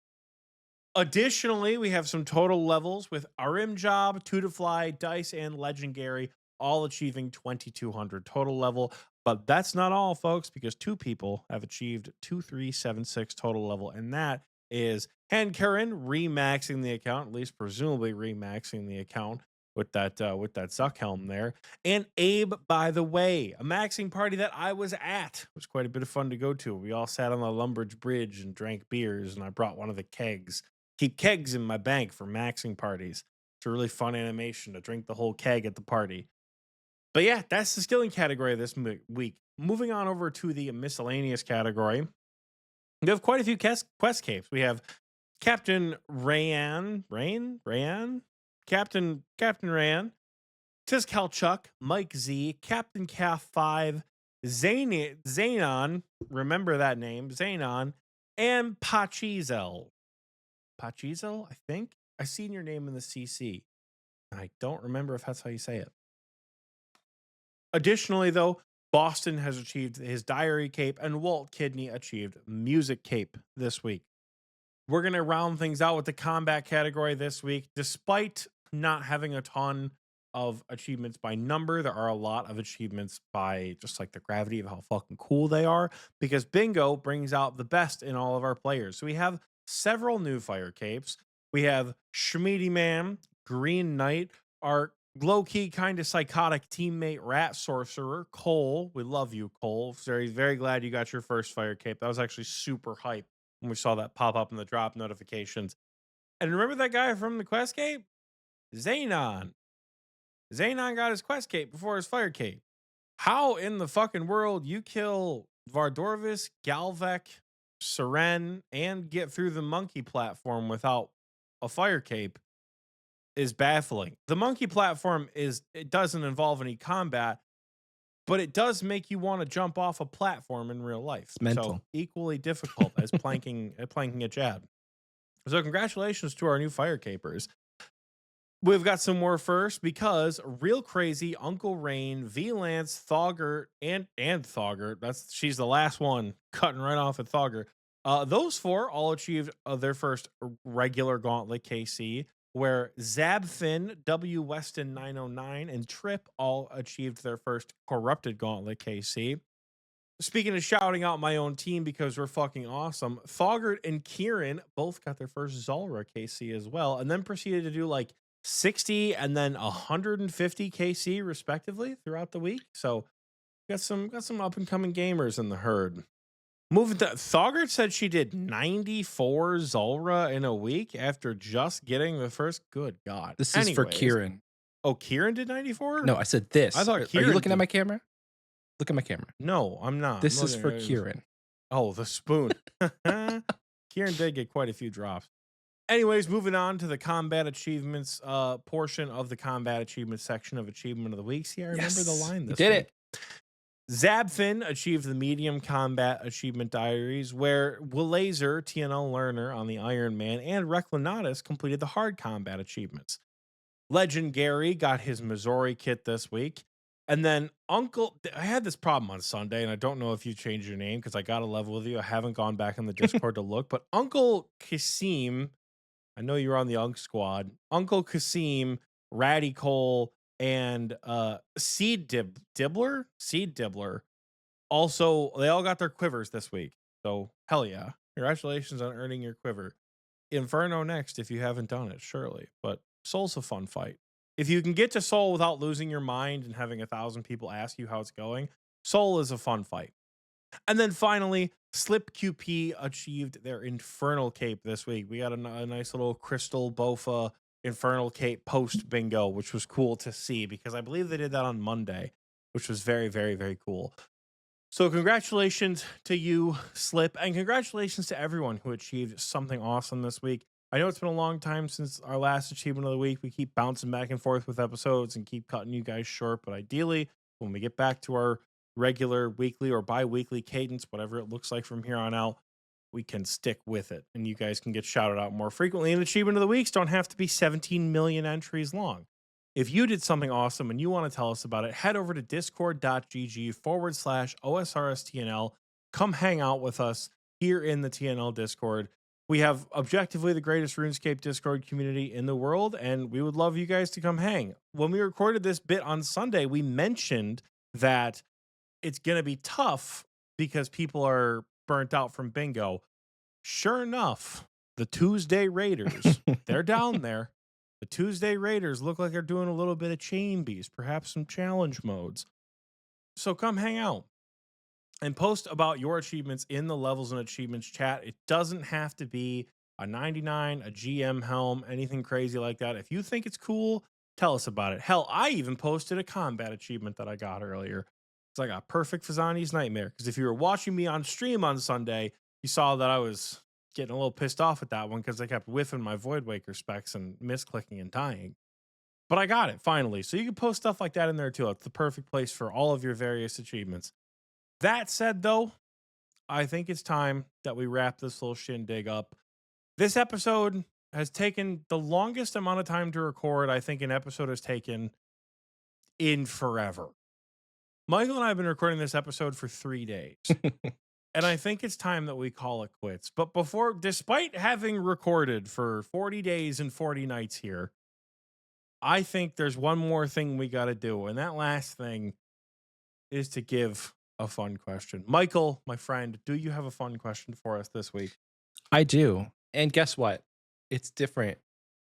Additionally, we have some total levels with Arim Job, Fly, Dice, and Legendary all achieving 2200 total level. But that's not all, folks, because 2 people have achieved 2376 total level, and that is Karen remaxing the account, at least presumably remaxing the account with that Zuck helm there. And Abe, by the way, a maxing party that I was at. It was quite a bit of fun to go to. We all sat on the Lumbridge Bridge and drank beers, and I brought one of the kegs. Keep kegs in my bank for maxing parties. It's a really fun animation to drink the whole keg at the party. But yeah, that's the skilling category this week. Moving on over to the miscellaneous category. We have quite a few quest capes. We have Captain Captain Rayan, Tizkalchuk, Mike Z, Captain Calf 5, Zanon, remember that name, Zanon, and Pachizel. Pachizel, I think? I seen your name in the CC. I don't remember if that's how you say it. Additionally, though, Boston has achieved his diary cape, and Walt Kidney achieved music cape this week. We're going to round things out with the combat category this week. Despite not having a ton of achievements by number, there are a lot of achievements by just like the gravity of how fucking cool they are, because Bingo brings out the best in all of our players. So we have several new fire capes. We have Schmeedy Man, Green Knight, our low-key kind of psychotic teammate Rat Sorcerer, Cole. We love you, Cole. Very, very glad you got your first fire cape. That was actually super hype when we saw that pop up in the drop notifications. And remember that guy from the quest cape? Xenon. Xenon got his quest cape before his fire cape. How in the fucking world you kill Vardorvis, Galvek, Seren, and get through the monkey platform without a fire cape is baffling. The monkey platform it doesn't involve any combat, but it does make you want to jump off a platform in real life. It's mental. So equally difficult as planking a jab. So congratulations to our new fire capers. We've got some more first because Real Crazy, Uncle Rain, V-Lance, Thogger, and Thogger. She's the last one cutting right off at Thogger. Those four all achieved their first regular gauntlet KC, where Zabfin, W. Weston 909, and Trip all achieved their first corrupted gauntlet KC. Speaking of shouting out my own team because we're fucking awesome, Thogert and Kieran both got their first Zulrah KC as well, and then proceeded to do like 60 and then 150 KC respectively throughout the week. So got some up and coming gamers in the herd. Moving to Thogert said she did 94 Zulrah in a week after just getting the first. Good God. This is for Kieran. Oh, Kieran did 94? No, I said this. I thought Are Kieran you looking did. at my camera? Look at my camera. No, I'm not. This is for Kieran. Oh, the spoon. Kieran did get quite a few drops. Anyways, moving on to the combat achievements portion of the combat achievement section of Achievement of the Week. See, I remember the line this week. Did it. Zabfin achieved the medium combat achievement diaries, where Willazer, TNL learner on the Iron Man, and Reclinatus completed the hard combat achievements. Legend Gary got his Missouri kit this week. And then I had this problem on Sunday, and I don't know if you changed your name because I got a level with you. I haven't gone back in the Discord to look, but Uncle Kasim, I know you're on the Unk squad. Uncle Kasim, Ratty Cole, and Seed Dibbler. Also, they all got their quivers this week. So hell yeah. Congratulations on earning your quiver. Inferno next if you haven't done it, surely. But Soul's a fun fight. If you can get to Soul without losing your mind and having 1,000 people ask you how it's going, Soul is a fun fight. And then finally, Slip QP achieved their Infernal Cape this week. We got a nice little Crystal Bofa Infernal Cape post bingo, which was cool to see because I believe they did that on Monday, which was very, very, very cool. So congratulations to you, Slip, and congratulations to everyone who achieved something awesome this week. I know it's been a long time since our last Achievement of the Week. We keep bouncing back and forth with episodes and keep cutting you guys short, but ideally, when we get back to our regular weekly or bi-weekly cadence, whatever it looks like from here on out, we can stick with it, and you guys can get shouted out more frequently. And Achievement of the Weeks don't have to be 17 million entries long. If you did something awesome and you want to tell us about it, head over to discord.gg/OSRSTNL. Come hang out with us here in the TNL Discord. We have objectively the greatest RuneScape Discord community in the world, and we would love you guys to come hang. When we recorded this bit on Sunday, we mentioned that it's going to be tough because people are burnt out from bingo. Sure enough, the Tuesday Raiders, they're down there. The Tuesday Raiders look like they're doing a little bit of chain beast, perhaps some challenge modes. So come hang out and post about your achievements in the levels and achievements chat. It doesn't have to be a 99, a GM helm, anything crazy like that. If you think it's cool, tell us about it. Hell, I even posted a combat achievement that I got earlier. It's like a perfect Fazani's Nightmare. Because if you were watching me on stream on Sunday, you saw that I was getting a little pissed off at that one because I kept whiffing my Void Waker specs and misclicking and dying. But I got it finally. So you can post stuff like that in there too. It's the perfect place for all of your various achievements. That said, though, I think it's time that we wrap this little shindig up. This episode has taken the longest amount of time to record I think an episode has taken in forever. Michael and I have been recording this episode for 3 days. And I think it's time that we call it quits. But before, despite having recorded for 40 days and 40 nights here, I think there's one more thing we got to do. And that last thing is to give a fun question. Michael, my friend, do you have a fun question for us this week? I do. And guess what? It's different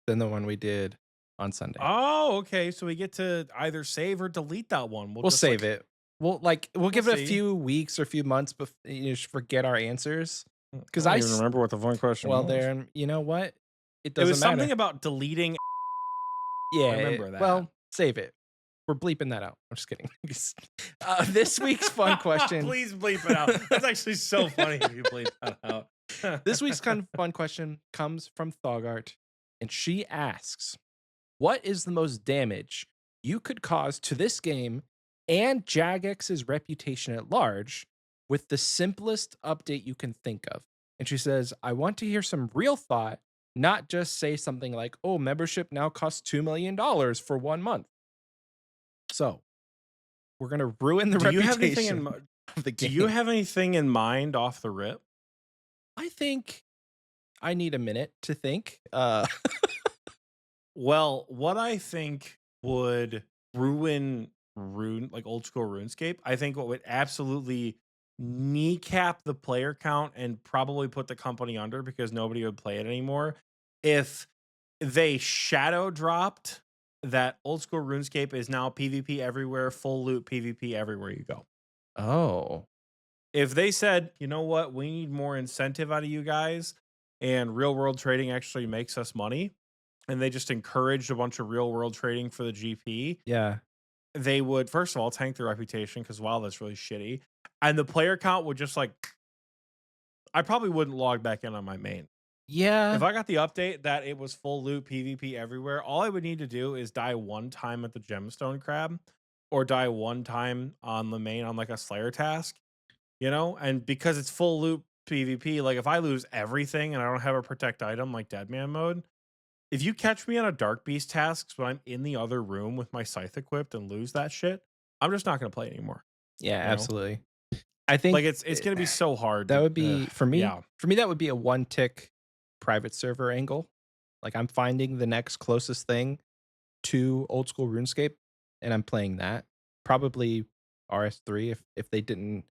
than the one we did on Sunday. Oh, okay. So we get to either save or delete that one. We'll save it. We'll give it a see. few weeks or a few months before you just forget our answers. Because I don't even remember what the fun question was. Well, there, you know what? It It doesn't was matter. something about deleting. Yeah, I remember that. Well, save it. We're bleeping that out. I'm just kidding. This week's fun question. Please bleep it out. That's actually so funny if you bleep that out. This week's kind of fun question comes from Thogart, and she asks, what is the most damage you could cause to this game and Jagex's reputation at large with the simplest update you can think of? And she says, I want to hear some real thought, not just say something like, oh, membership now costs $2 million for 1 month. So we're going to ruin the reputation of the game. Do you have anything in mind off the rip? I think I need a minute to think. Well, what I think would ruin like old school RuneScape, I think what would absolutely kneecap the player count and probably put the company under because nobody would play it anymore, if they shadow dropped that old school RuneScape is now PvP everywhere, full loot PvP everywhere you go. Oh. If they said, you know what, we need more incentive out of you guys, and real world trading actually makes us money, and they just encouraged a bunch of real world trading for the GP, Yeah. they would, first of all, tank their reputation because, wow, that's really shitty. And the player count would just like, I probably wouldn't log back in on my main. Yeah. If I got the update that it was full loot PvP everywhere, all I would need to do is die one time at the gemstone crab or die one time on the main on like a Slayer task, you know? And because it's full loot PvP, like if I lose everything and I don't have a protect item like Deadman mode, if you catch me on a Dark Beast task when I'm in the other room with my scythe equipped and lose that shit, I'm just not going to play anymore. Yeah, you know? absolutely. I think Like it's going to be so hard. That would be for me. Yeah. For me, that would be a one tick private server angle. Like I'm finding the next closest thing to old school RuneScape, and I'm playing that. Probably RS3 if they didn't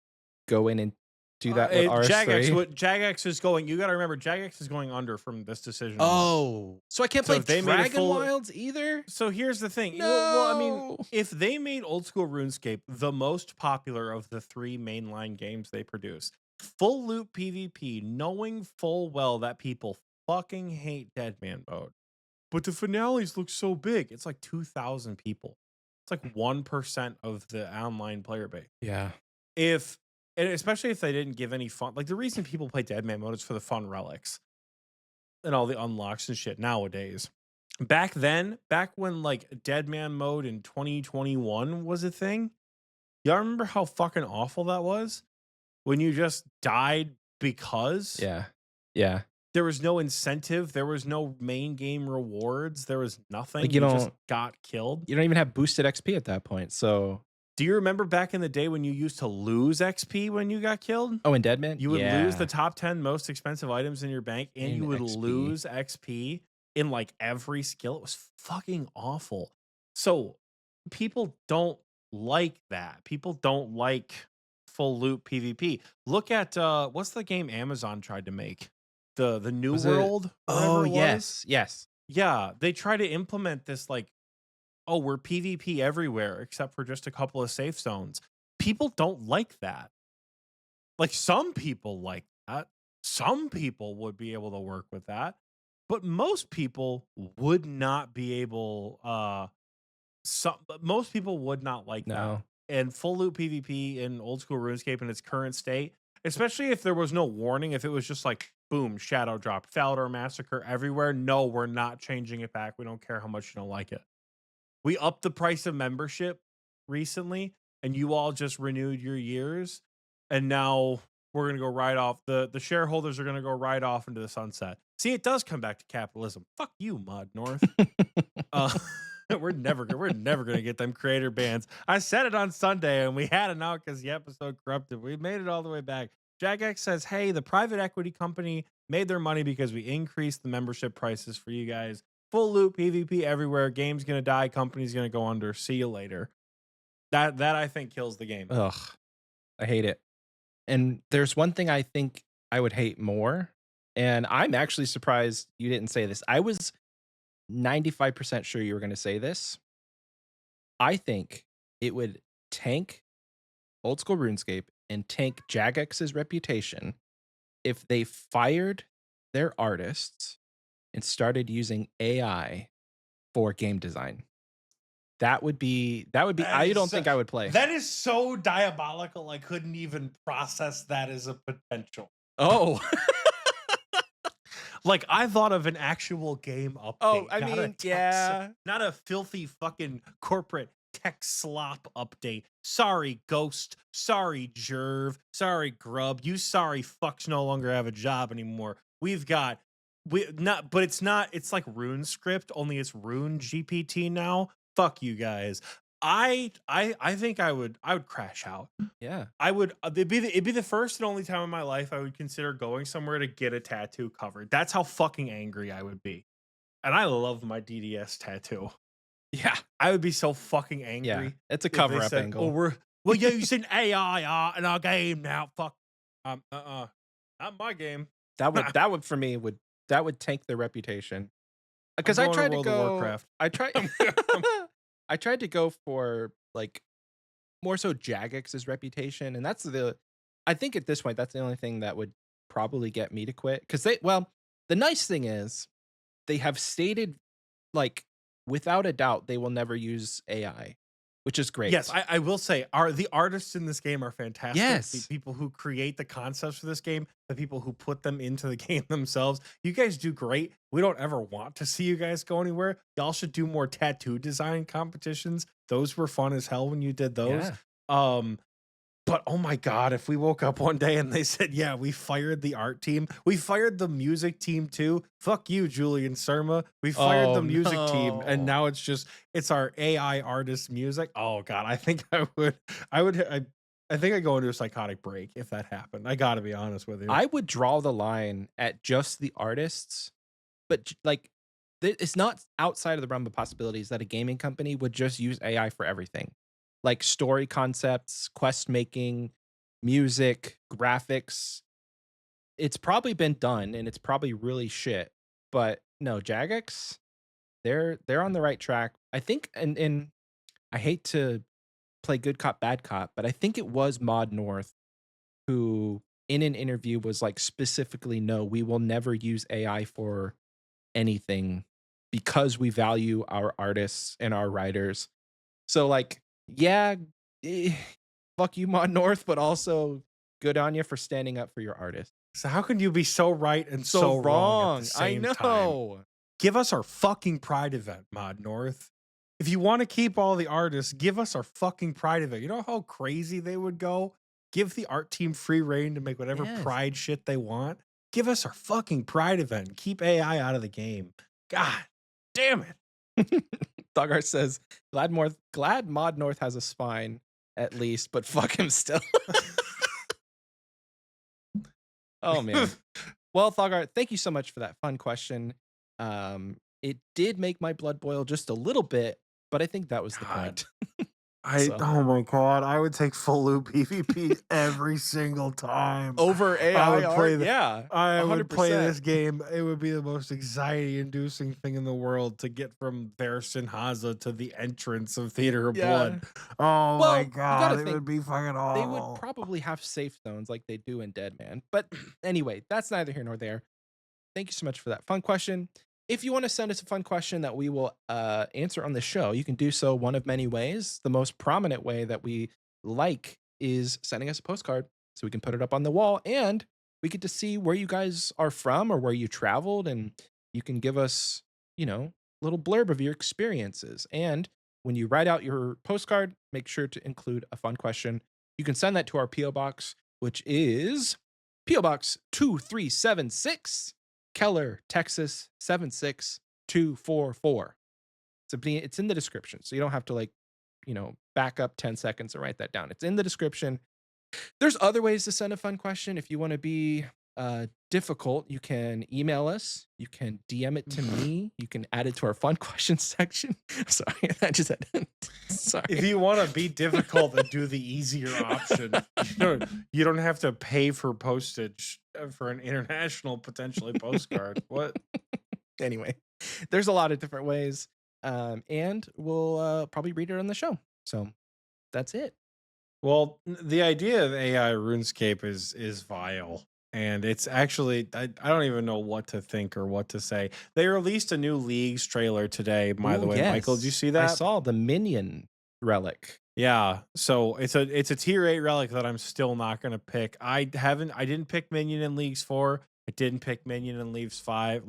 go in and do that with RS3. Jagex is going. You got to remember, Jagex is going under from this decision. Oh, so I can't So play if they made it Dragon full- Wilds either. So here's the thing. No. Well, I mean, if they made old school RuneScape the most popular of the 3 mainline games they produce, full loot PvP, knowing full well that people fucking hate Deadman mode, but the finales look so big. It's like 2,000 people. It's like 1% of the online player base. Yeah. And especially if they didn't give any fun, like the reason people play Deadman mode is for the fun relics and all the unlocks and shit nowadays. Back then, back when like Deadman mode in 2021 was a thing, y'all remember how fucking awful that was? When you just died because Yeah. there was no incentive, there was no main game rewards, there was nothing. Like you you just don't- got killed. You don't even have boosted XP at that point. So Do you remember back in the day when you used to lose XP when you got killed? in Deadman, You would lose the top 10 most expensive items in your bank, and In you would XP. lose XP in like every skill. It was fucking awful. So people don't like that. People don't like full loot PvP. Look at what's the game Amazon tried to make? the New Was it? World, Oh, whatever it was. yes. Yeah, they try to implement this like, oh, we're PvP everywhere except for just a couple of safe zones. People don't like that. Like some people like that. Some people would be able to work with that. But most people would not be able most people would not like that. No. And full loot PvP in old school RuneScape in its current state, especially if there was no warning, if it was just like boom, shadow drop, Falador massacre everywhere. No, we're not changing it back. We don't care how much you don't like it. We upped the price of membership recently, and you all just renewed your years, and now we're gonna go right off. The shareholders are gonna go right off into the sunset. See, it does come back to capitalism. Fuck you, Mod North. Uh, we're never gonna get them creator bans. I said it on Sunday, and we had it out because the episode corrupted. We made it all the way back. Jagex says, "Hey, the private equity company made their money because we increased the membership prices for you guys. Full loop PvP everywhere. Game's gonna die. Company's gonna go under. See you later." That I think kills the game. Ugh, I hate it. And there's one thing I think I would hate more, and I'm actually surprised you didn't say this. I was 95% sure you were going to say this. I think it would tank old school RuneScape and tank Jagex's reputation if they fired their artists and started using AI for game design. That would be I don't think I would play. That is so diabolical. I couldn't even process that as a potential. Oh. Like I thought of an actual game update. Oh, I mean, yeah. Not a filthy fucking corporate tech slop update. Sorry, Ghost. Sorry, Jerv. Sorry, Grub. You sorry fucks no longer have a job anymore. But it's like RuneScript, only it's Rune GPT now. Fuck you guys. I think I would crash out. Yeah. I would it'd be the first and only time in my life I would consider going somewhere to get a tattoo covered. That's how fucking angry I would be. And I love my DDS tattoo. Yeah. I would be so fucking angry. Yeah. It's a if they cover up said, angle. "Oh, we're using AI in our game now." Fuck. Not my game. That would for me that would tank their reputation. Because I'm I going tried to to World of go Warcraft. I tried to go for like more so Jagex's reputation, and I think at this point that's the only thing that would probably get me to quit. Because the nice thing is they have stated like without a doubt they will never use AI, which is great. Yes, I will say the artists in this game are fantastic. Yes. The people who create the concepts for this game, the people who put them into the game themselves, you guys do great. We don't ever want to see you guys go anywhere. Y'all should do more tattoo design competitions. Those were fun as hell when you did those. Yeah. But oh my God, if we woke up one day and they said, yeah, we fired the art team, we fired the music team too. Fuck you, Julian Surma. We fired the music team, and now it's our AI artist music. Oh God, I think I think I'd go into a psychotic break if that happened. I gotta be honest with you. I would draw the line at just the artists, but like it's not outside of the realm of possibilities that a gaming company would just use AI for everything. Like story concepts, quest making, music, graphics. It's probably been done and it's probably really shit. But no, Jagex, they're on the right track. I think and I hate to play good cop, bad cop, but I think it was Mod North who in an interview was like specifically, no, we will never use AI for anything because we value our artists and our writers. So like, yeah, fuck you, Mod North, but also good on you for standing up for your artist. So how can you be so right and so wrong at the same I know. time? Give us our fucking Pride event, Mod North. If you want to keep all the artists, give us our fucking Pride event. You know how crazy they would go? Give the art team free reign to make whatever Pride shit they want. Give us our fucking Pride event. Keep AI out of the game. God damn it. Dogart says, glad Mod North has a spine, at least, but fuck him still. Oh, man. Well, Thogart, thank you so much for that fun question. It did make my blood boil just a little bit, but I think that was the point. So Oh my god, I would take full loop PvP every single time. over I would AI play art, the yeah, I would play 100%. this game. It would be the most anxiety-inducing thing in the world to get from Versinhaza to the entrance of Theater of Yeah. Blood. Oh my Well, you gotta god, it think would be fucking they would awful. probably have safe zones like they do in Dead Man. But anyway, that's neither here nor there. Thank you so much for that fun question. If you want to send us a fun question that we will answer on the show, you can do so one of many ways. The most prominent way that we like is sending us a postcard so we can put it up on the wall and we get to see where you guys are from or where you traveled. And you can give us, a little blurb of your experiences. And when you write out your postcard, make sure to include a fun question. You can send that to our P.O. Box, which is P.O. Box 2376. Keller, Texas 76244. It's in the description, so you don't have to back up 10 seconds and write that down. It's in the description. There's other ways to send a fun question. If you want to be difficult, you can email us. You can DM it to me. You can add it to our fun questions section. Sorry, I just had. Sorry. If you want to be difficult and do the easier option, you don't have to pay for postage for an international potentially postcard. What? Anyway, there's a lot of different ways, and we'll probably read it on the show. So that's it. Well, the idea of AI RuneScape is vile. And it's actually, I don't even know what to think or what to say. They released a new Leagues trailer today, by the way. Michael, did you see that? I saw the Minion relic. Yeah, so it's a tier 8 relic that I'm still not gonna pick. I didn't pick Minion in Leagues 4. I didn't pick Minion in Leagues 5.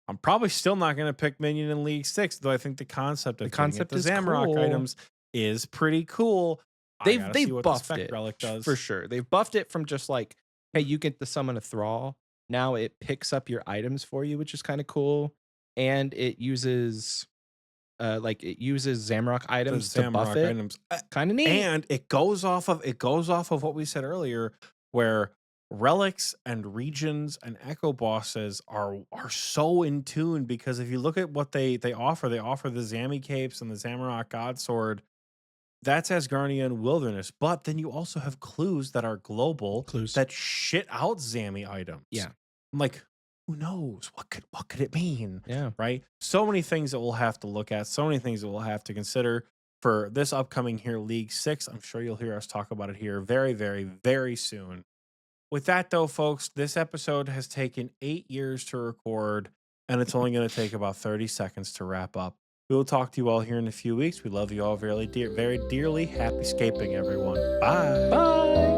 I'm probably still not gonna pick Minion in League 6, though I think the concept of the Zamrock cool. items is pretty cool. They've buffed the it relic does. for sure. They've buffed it from just like, hey, you get to summon a thrall. Now it picks up your items for you, which is kind of cool. And it uses Zamrock items to buff it. Kind of neat. And it goes off of what we said earlier, where relics and regions and echo bosses are so in tune, because if you look at what they offer the Zammy capes and the Zamrock Godsword. That's Asgardian Wilderness, but then you also have clues that are global that shit out Zammy items. Yeah. I'm like, who knows? What could it mean? Yeah. Right? So many things that we'll have to look at, so many things that we'll have to consider for this upcoming here League 6. I'm sure you'll hear us talk about it here very, very, very soon. With that though, folks, this episode has taken 8 years to record, and it's only going to take about 30 seconds to wrap up. We will talk to you all here in a few weeks. We love you all very dearly. Happy scaping, everyone. Bye. Bye.